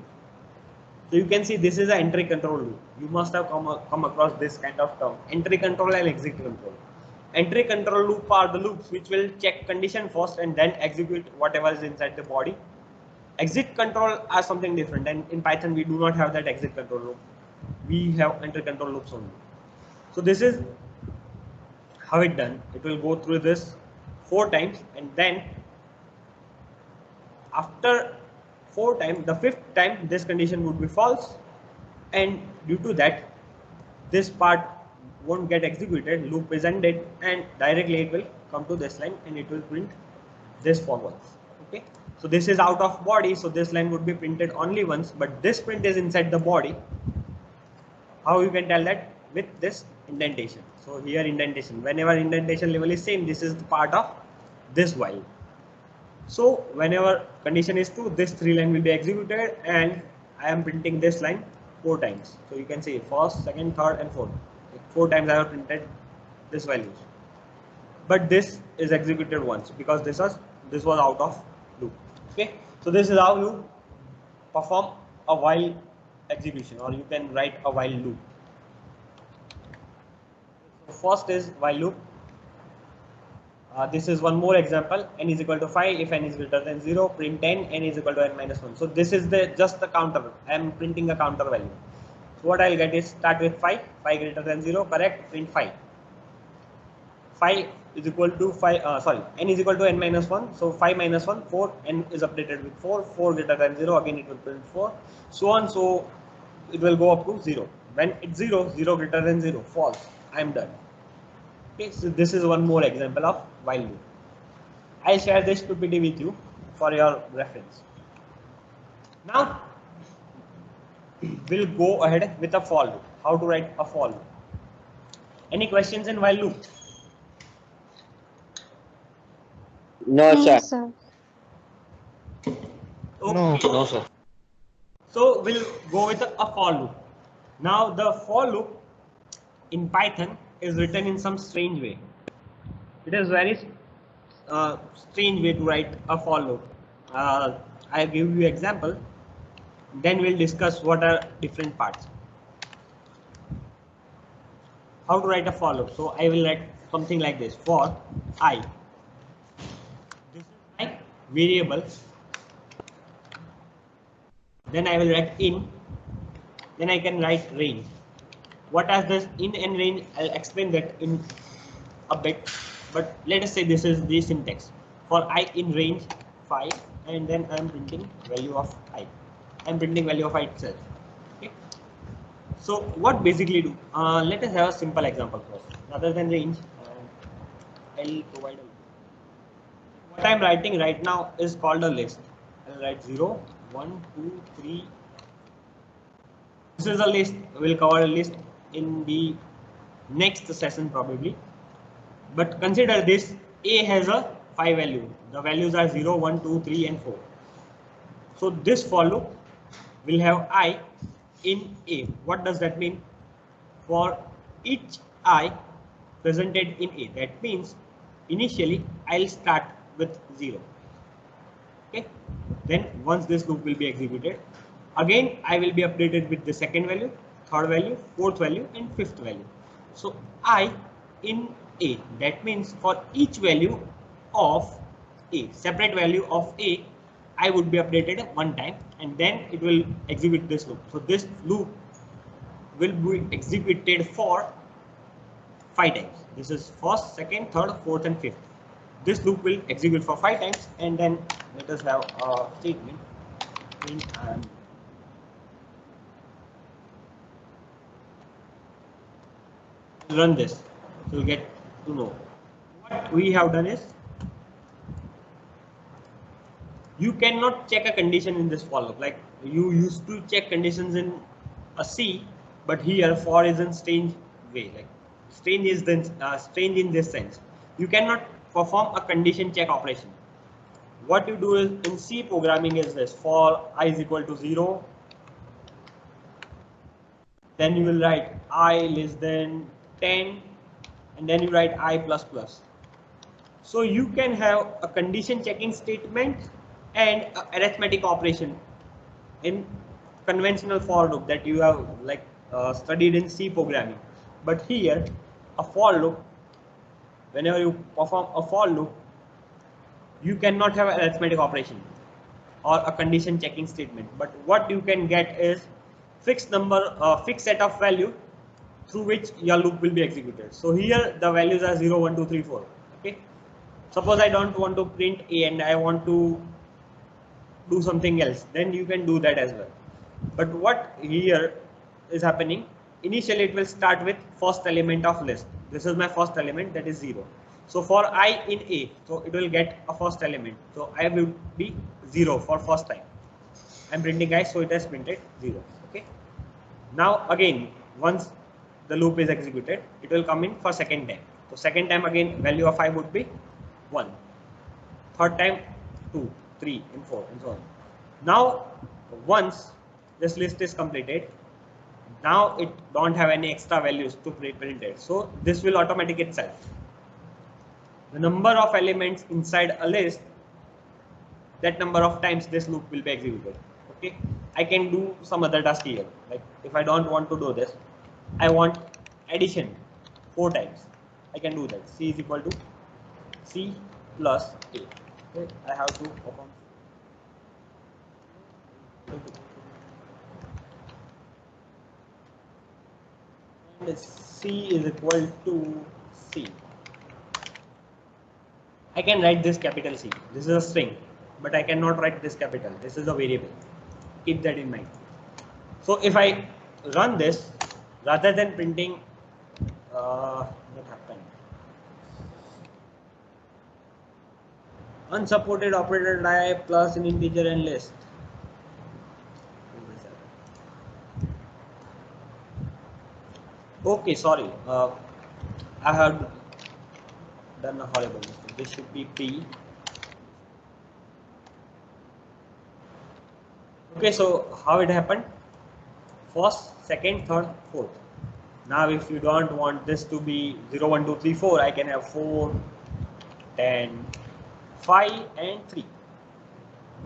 So you can see this is an entry control loop. You must have come across this kind of term, entry control and exit control. Entry control loop are the loops which will check condition first and then execute whatever is inside the body. Exit control are something different, and in Python we do not have that exit control loop. we have enter control loops only. So this is how it done. It will go through this 4 times, and then after 4 times, the 5th time this condition would be false, and due to that this part won't get executed, loop is ended, and directly it will come to this line and it will print this forward. Okay, so this is out of body, so this line would be printed only once, but this print is inside the body. How you can tell that? With this indentation. So here indentation, whenever indentation level is same, this is the part of this while. So whenever condition is true, this 3 line will be executed, and I am printing this line 4 times. So you can see first, second, third, and fourth. 4 times I have printed this values. But this is executed once because this was out of loop. Okay, so this is how you perform a while execution, or you can write a while loop. So first is while loop. This is one more example. N is equal to 5 if n is greater than 0, print n is equal to n minus 1. So this is just the counter. I am printing a counter value. So what I'll get is start with 5 greater than 0, correct, print 5. 5 is equal to 5, n is equal to n minus 1. So 5 minus 1, 4, n is updated with 4, 4 greater than 0, again it will print 4, so on. So it will go up to 0. When it's 0, 0 greater than 0, false, I am done. Okay, so this is one more example of while loop. I'll share this PPT with you for your reference. Now we'll go ahead with a for loop. How to write a for loop? Any questions in while loop? No, No, sir. sir. Okay. No, sir. So we'll go with a for loop. Now the for loop in Python is written in some strange way. It is very strange way to write a for loop. I'll give you example. Then we'll discuss what are different parts. How to write a for loop? So I will write something like this: for I. This is my variable. Then I will write in. Then I can write range. What are this in and range? I'll explain that in a bit. But let us say this is the syntax. For I in range 5, and then I am printing value of I. I am printing value of I itself. Okay. So what basically do? Let us have a simple example first. Rather than range, I'll provide a. What I am writing right now is called a list. I'll write 0, 1, 2, 3. This is a list. We'll cover a list in the next session probably. But consider this: A has a 5 value. The values are 0, 1, 2, 3, and 4. So this for loop will have I in A. What does that mean? For each I presented in A, that means initially I'll start with 0. Okay. Then once this loop will be executed, again I will be updated with the second value, third value, fourth value, and fifth value. So I in A, that means for each value of A, separate value of A, I would be updated one time, and then it will execute this loop. So this loop will be executed for 5 times. This is first, second, third, fourth, and fifth. This loop will execute for 5 times, and then let us have a statement in run this. So you'll get to know what we have done is you cannot check a condition in this for loop. Like you used to check conditions in a C, but here for is in strange way. Like strange is then strange in this sense. You cannot perform a condition check operation. What you do is in C programming is this: for I is equal to 0. Then you will write I less than 10, and then you write I plus plus. So you can have a condition checking statement and arithmetic operation in conventional for loop that you have like studied in C programming. But here a for loop, whenever you perform a for loop, you cannot have an arithmetic operation or a condition checking statement. But what you can get is fixed set of value through which your loop will be executed. So here the values are 0, 1, 2, 3, 4. Okay. Suppose I don't want to print A and I want to do something else, then you can do that as well. But what here is happening, initially it will start with first element of list. This is my first element, that is 0. So for I in A, so it will get a first element. So I will be 0 for first time. I'm printing I, so it has printed 0. Okay. Now again, once the loop is executed, it will come in for second time. So second time again, value of I would be 1. Third time 2, 3, and 4, and so on. Now once this list is completed, now it don't have any extra values to print it. So this will automatic itself. The number of elements inside a list, that number of times this loop will be executed. Okay, I can do some other task here. Like if I don't want to do this, I want addition 4 times. I can do that. C is equal to C plus A. Okay, I have to open. And C is equal to C. I can write this capital C. This is a string, but I cannot write this capital. This is a variable. Keep that in mind. So if I run this, rather than printing, what happened? Unsupported operator type plus an integer and list. Okay, sorry. I have done a horrible mistake. This should be P. Okay, so how it happened? First, second, third, fourth. Now if you don't want this to be 0, 1, 2, 3, 4, I can have 4, 10, 5 and 3.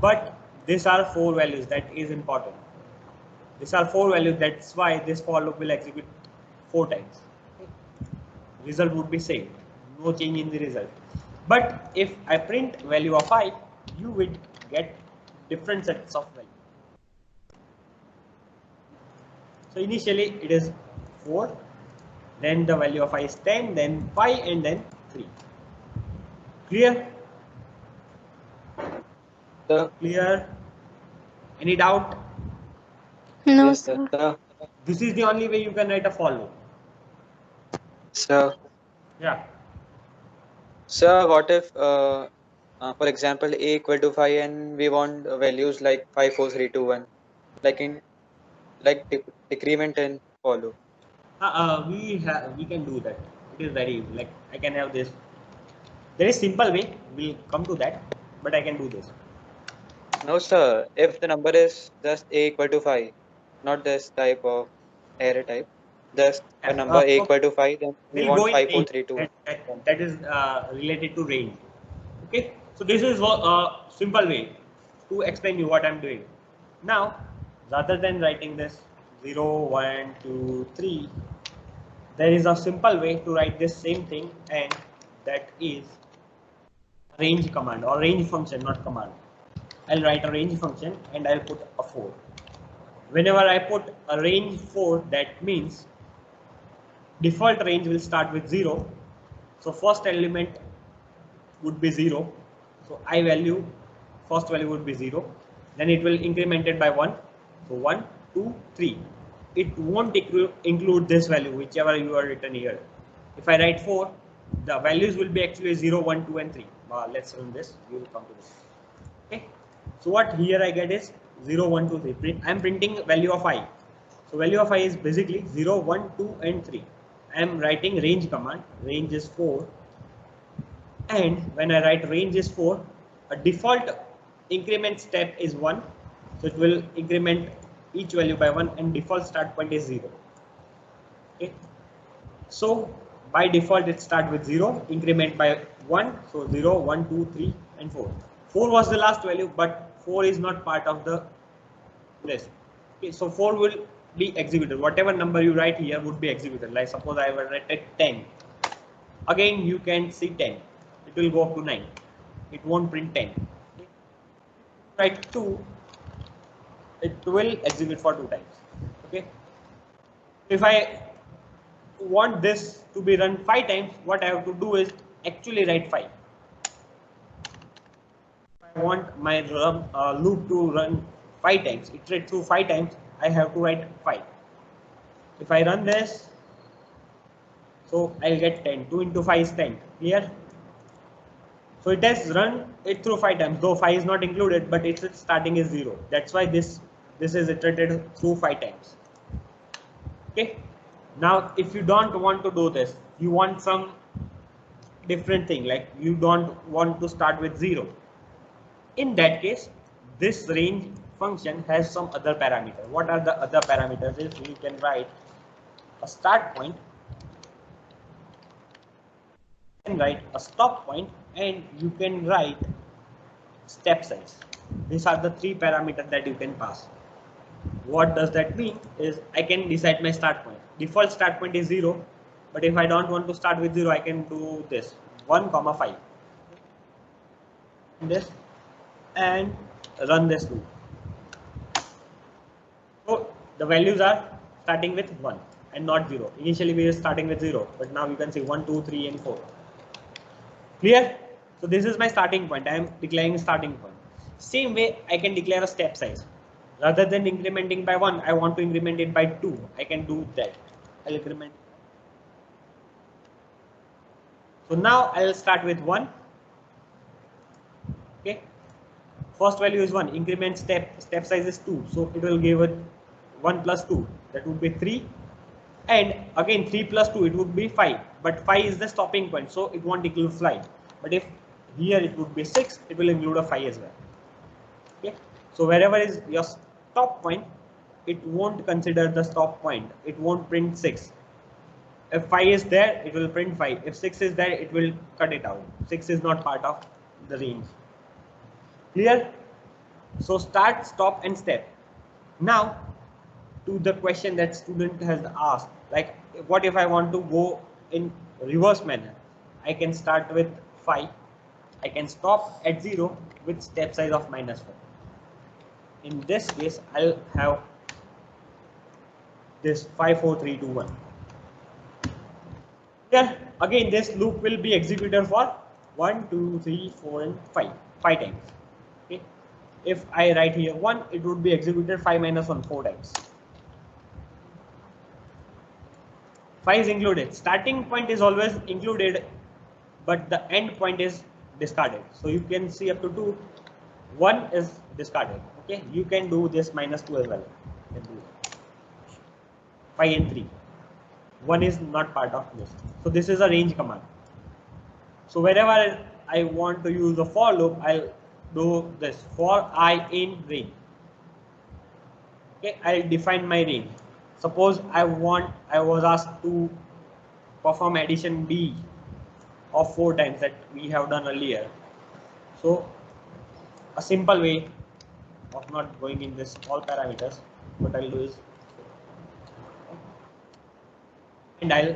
But these are 4 values, that is important. These are 4 values, that's why this for loop will execute 4 times. Okay. Result would be same, no change in the result. But if I print value of 5, you will get different sets of values. So initially it is 4, then the value of I is 10, then 5 and then 3. Clear? Clear? Any doubt? No, Yes, sir. sir. This is the only way you can write a for loop. Sir. Yeah. Sir, what if, for example, A equal to 5 and we want values like 5, 4, 3, 2, 1, like decrement and follow. We can do that. It is very easy. Like I can have this. There is simple way. We'll come to that, but I can do this. No, sir. If the number is just A equal to 5, not this type of array type, just a number A Okay. equal to 5, then we We'll go want in 5, 4, range. 3, 2, 1. That is related to range. Okay. So this is a simple way to explain you what I'm doing. Now, rather than writing this 0, 1, 2, 3, there is a simple way to write this same thing, and that is range command or range function, not command. I'll write a range function and I'll put a 4. Whenever I put a range 4, that means default range will start with 0. So first element would be 0. So I value, first value would be 0. Then it will increment it by 1. So 1, 2, 3. It won't include this value, whichever you are written here. If I write 4, the values will be actually 0, 1, 2 and 3. Let's run this. We will come to this. Okay. So what here I get is 0, 1, 2, 3. I am printing value of I. So value of I is basically 0, 1, 2 and 3. I am writing range command. Range is 4. And when I write range is 4, a default increment step is 1. So it will increment each value by 1 and default start point is 0. Okay. So by default it start with 0, increment by 1. So 0, 1, 2, 3 and 4. 4 was the last value, but 4 is not part of the list. Okay, so 4 will be executed. Whatever number you write here would be executed. Like suppose I will write 10. Again you can see 10. It will go up to 9. It won't print 10. Write 2. It will execute for 2 times. Okay. If I want this to be run 5 times, what I have to do is actually write 5. If I want my loop to run 5 times, iterate through 5 times, I have to write 5. If I run this, so I'll get 10. 2 into 5 is 10. Clear? So it has run it through 5 times, though 5 is not included, but its starting is 0. That's why this is iterated through 5 times. Okay. Now, if you don't want to do this, you want some different thing, like you don't want to start with 0. In that case, this range function has some other parameter. What are the other parameters? Is you can write a start point, you can write a stop point, and you can write step size. These are the 3 parameters that you can pass. What does that mean is I can decide my start point. Default start point is 0, but if I don't want to start with 0, I can do this 1, 5. This and run this loop. So the values are starting with 1 and not 0. Initially we were starting with 0, but now you can see 1, 2, 3 and 4. Clear? So this is my starting point. I am declaring starting point. Same way I can declare a step size. Rather than incrementing by 1, I want to increment it by 2. I can do that. I'll increment. So now I'll start with 1. Okay. First value is 1. Increment step size is 2. So it will give it 1 plus 2. That would be 3. And again 3 plus 2, it would be 5. But 5 is the stopping point, so it won't include 5. But if here it would be 6, it will include a 5 as well. Okay. So wherever is your stop point, it won't consider the stop point. It won't print 6. If 5 is there, it will print 5. If 6 is there, it will cut it out. 6 is not part of the range. Clear? So start, stop and step. Now to the question that student has asked, like what if I want to go in reverse manner? I can start with 5. I can stop at 0 with step size of -4. In this case, I'll have this 5, 4, 3, 2, 1. Yeah, again this loop will be executed for 1, 2, 3, 4 and 5 times. Okay. If I write here 1, it would be executed 5 minus 1 4 times. 5 is included. Starting point is always included, but the end point is discarded. So you can see up to 2. 1 is discarded. Okay, you can do this -2 as well. You can do 5 and 3. 1 is not part of this. So this is a range command. So wherever I want to use the for loop, I'll do this for I in range. Okay, I'll define my range. Suppose I was asked to perform addition B of 4 times that we have done earlier. So a simple way of not going in this all parameters, what I'll do is, and I'll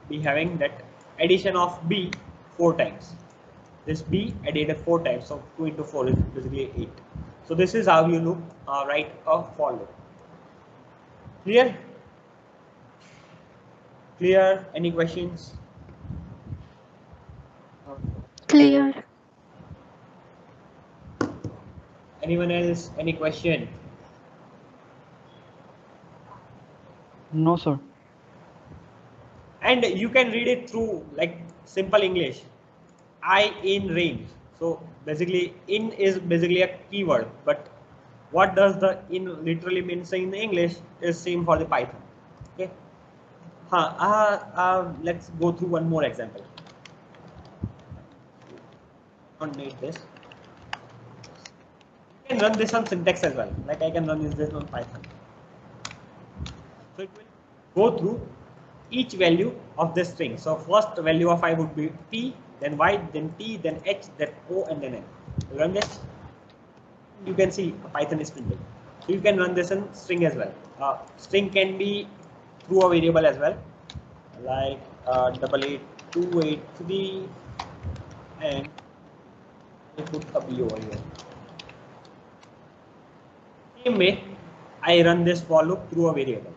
be having that addition of B 4 times. This B added 4 times, so 2 into 4 is basically 8. So this is how you loop write a for loop. Clear? Clear? Any questions? Clear. Anyone else? Any question? No, sir. And you can read it through like simple English. I in range. So basically in is basically a keyword, but what does the in literally means in English is same for the Python. Okay. Let's go through one more example. Don't need this. You can run this on syntax as well. Like I can run this on Python. So it will go through each value of this string. So first value of I would be P, then Y, then T, then H, then O, and then N. You run this. You can see Python is printed. So you can run this in string as well. String can be through a variable as well, like 88283, and I put a B over here. Same way, I run this for loop through a variable.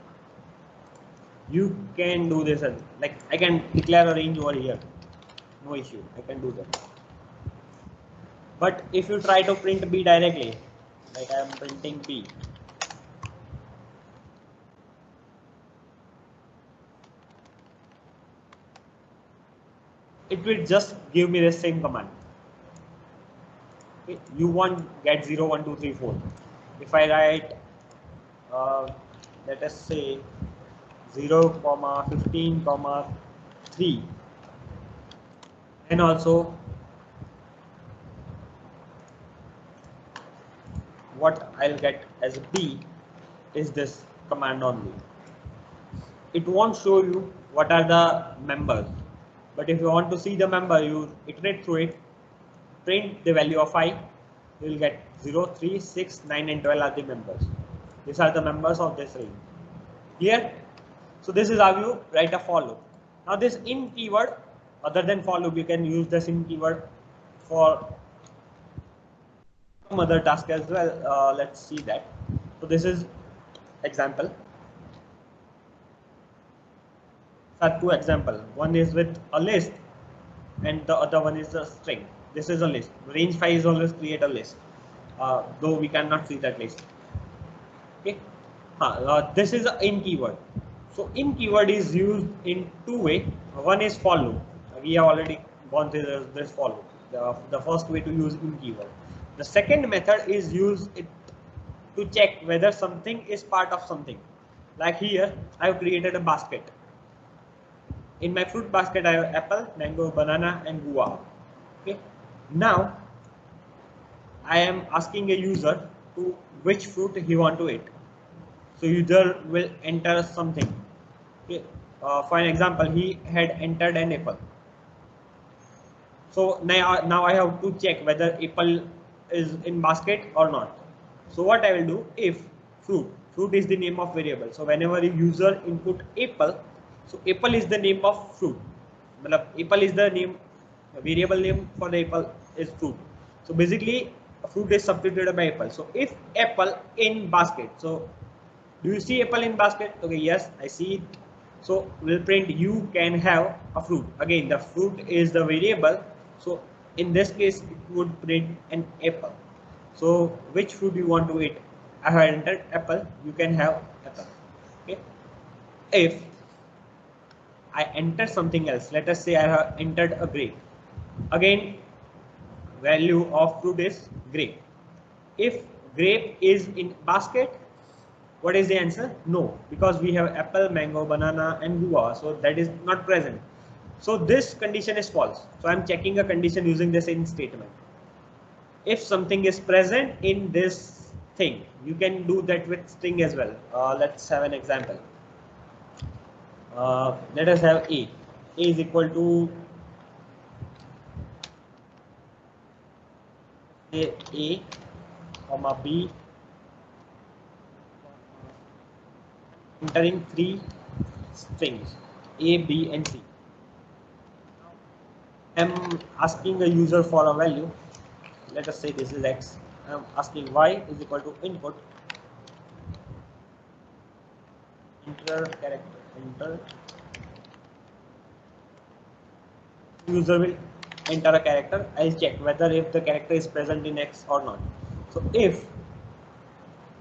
you can do this as like I can declare a range over here, no issue, I can do that. But if you try to print B directly, like I am printing B, it will just give me the same command. Okay, you want get 0, 1, 2, 3, 4. If I write, let us say 0, 15, 3, and also what I'll get as B is this command only. It won't show you what are the members, but if you want to see the member, you iterate through it, print the value of I, you will get 0, 3, 6, 9 and 12 are the members. These are the members of this range. Clear? So this is how you write a for loop. Now this in keyword, other than for loop, you can use this in keyword for some other task as well. Let's see that. So this is example. Are two example. One is with a list and the other one is a string. This is a list. Range 5 is always create a list, though we cannot see that list. Okay. This is a in keyword. So in keyword is used in two ways. One is for loop. We have already gone through this for loop. The first way to use in keyword. The second method is use it to check whether something is part of something. Like here, I have created a basket. In my fruit basket, I have apple, mango, banana, and guava. Okay. Now, I am asking a user to which fruit he want to eat. So user will enter something. Okay. For an example, he had entered an apple. So now I have to check whether apple is in basket or not. So what I will do, if fruit is the name of variable. So whenever a user input apple, so apple is the name of fruit. Apple is the name, variable name for the apple is fruit. So basically fruit is substituted by apple. So if apple in basket, so do you see apple in basket? Okay, yes, I see it. So we'll print you can have a fruit. Again, the fruit is the variable. So in this case, it would print an apple. So which fruit you want to eat? I have entered apple. You can have apple. Okay. If I enter something else, let us say I have entered a grape. Again, value of fruit is grape. If grape is in basket, what is the answer? No, because we have apple, mango, banana, and guava. So that is not present. So this condition is false. So I'm checking a condition using this in statement. If something is present in this thing, you can do that with string as well. Let's have an example. Let us have A. A is equal to A, comma B, entering three strings A, B, and C. I'm asking a user for a value. Let us say this is X. I'm asking Y is equal to input, enter character, enter. User will enter a character. I'll check whether if the character is present in X or not. So if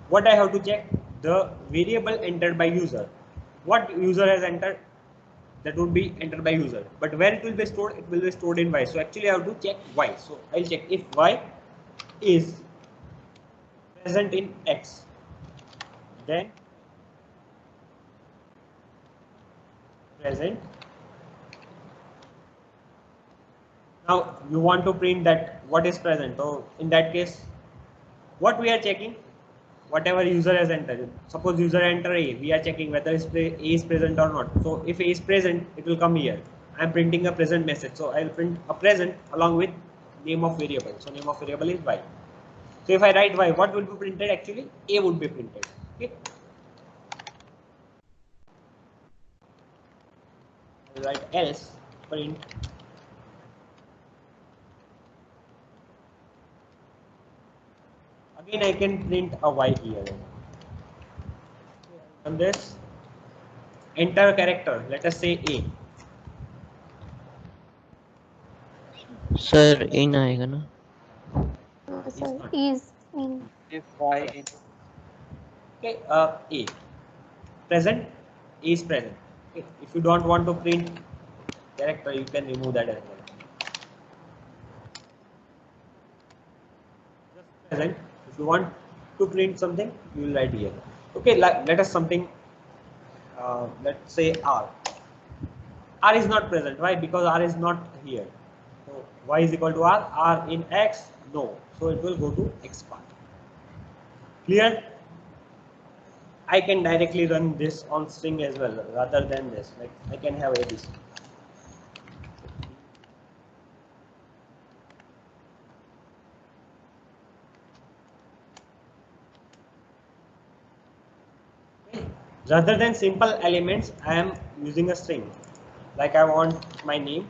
what I have to check, the variable entered by user, what user has entered, that would be entered by user, but where it will be stored, it will be stored in Y. So actually I have to check Y. So I'll check if Y is present in X, then present. Now you want to print that what is present. So in that case, what we are checking, whatever user has entered. Suppose user enter A, we are checking whether A is present or not. So if A is present, it will come here. I am printing a present message. So I will print a present along with name of variable. So name of variable is Y. So if I write Y, what will be printed? Actually, A would be printed. Okay. I will write else print again. I can print a Y here. On this, enter a character, let us say A. Sir in आएगा ना? Sir, not. is in. If y in Okay, A present, A is present. Okay. If you don't want to print character, you can remove that as well. Just present. If you want to print something, you will write here. Okay, let us something. Let's say R. R is not present. Why? Because R is not here. So y is equal to R. R in X? No. So it will go to X part. Clear? I can directly run this on string as well, rather than this. Like I can have ABC. Rather than simple elements, I am using a string. Like I want my name.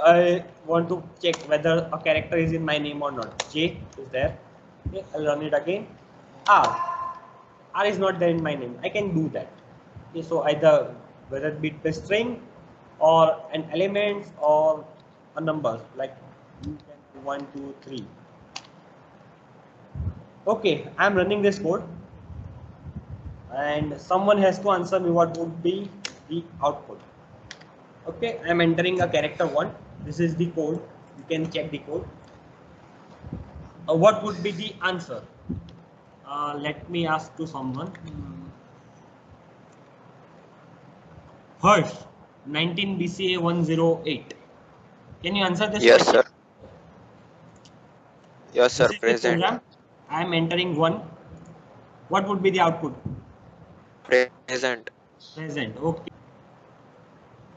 I want to check whether a character is in my name or not. J is there. Okay, I'll run it again. R. R is not there in my name. I can do that. Okay, so either whether it be the string or an element or a number, like you can do 1, 2, 3. Okay, I'm running this code, and someone has to answer me what would be the output. Okay, I'm entering a character 1. This is the code. You can check the code. What would be the answer? Let me ask to someone. Harsh, 19 BCA 108. Can you answer this Yes, question? sir. Yes, sir. This is the Present. program. I am entering 1. What would be the output? Present. Present. Okay.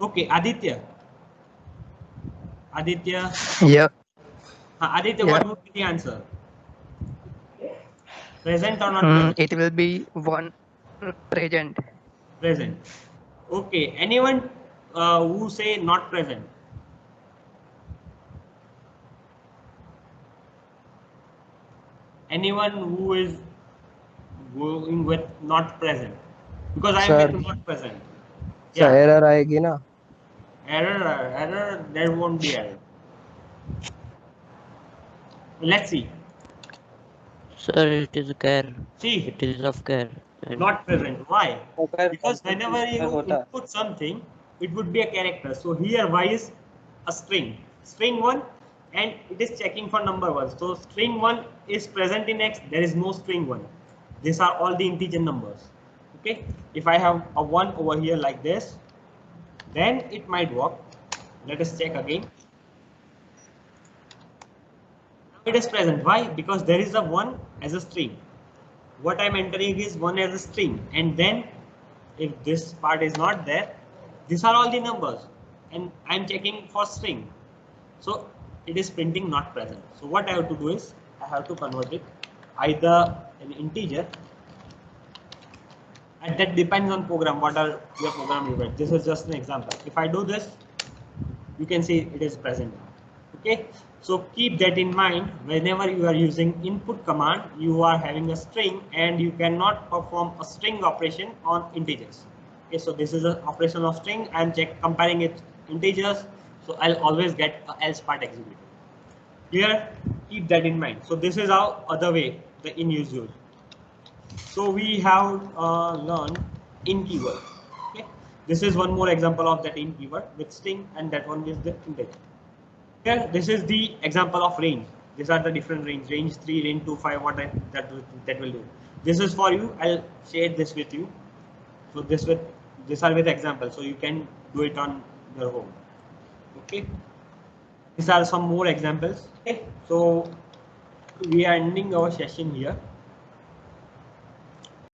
Okay, Aditya. Aditya. Yeah. Aditya, Yeah. what would be the answer? Present or not present? It will be one present. Present. Okay. Anyone who say not present? Anyone who is going with not present? Because I am Sir. with not present. So error आएगी ना? Error, there won't be error. Let's see. Sir, it is care. See, It is of care. not present. Why? Okay, Because whenever you hota. input something, it would be a character. So here y is a string, string 1, and it is checking for number 1. So string 1 is present in X. There is no string 1. These are all the integer numbers. Okay. If I have a 1 over here like this, then it might work. Let us check again. Now it is present. Why? Because there is a 1 as a string. What I'm entering is 1 as a string, and then if this part is not there, these are all the numbers, and I'm checking for string, so it is printing not present. So what I have to do is I have to convert it either an integer, and that depends on program, what are your program you write. This is just an example. If I do this, you can see it is present. Okay, so keep that in mind. Whenever you are using input command, you are having a string, and you cannot perform a string operation on integers. Okay, so this is an operation of string. I am comparing it integers, so I'll always get a else part executed. Clear? Keep that in mind. So this is our other way, the in use use. So we have learned in keyword. Okay, this is one more example of that in keyword with string, and that one is the integer. Here, this is the example of range. These are the different range: range 3, range 2, 5. What that will do. This is for you. I'll share this with you. So these are with example. So you can do it on your home. Okay. These are some more examples. Okay. So we are ending our session here.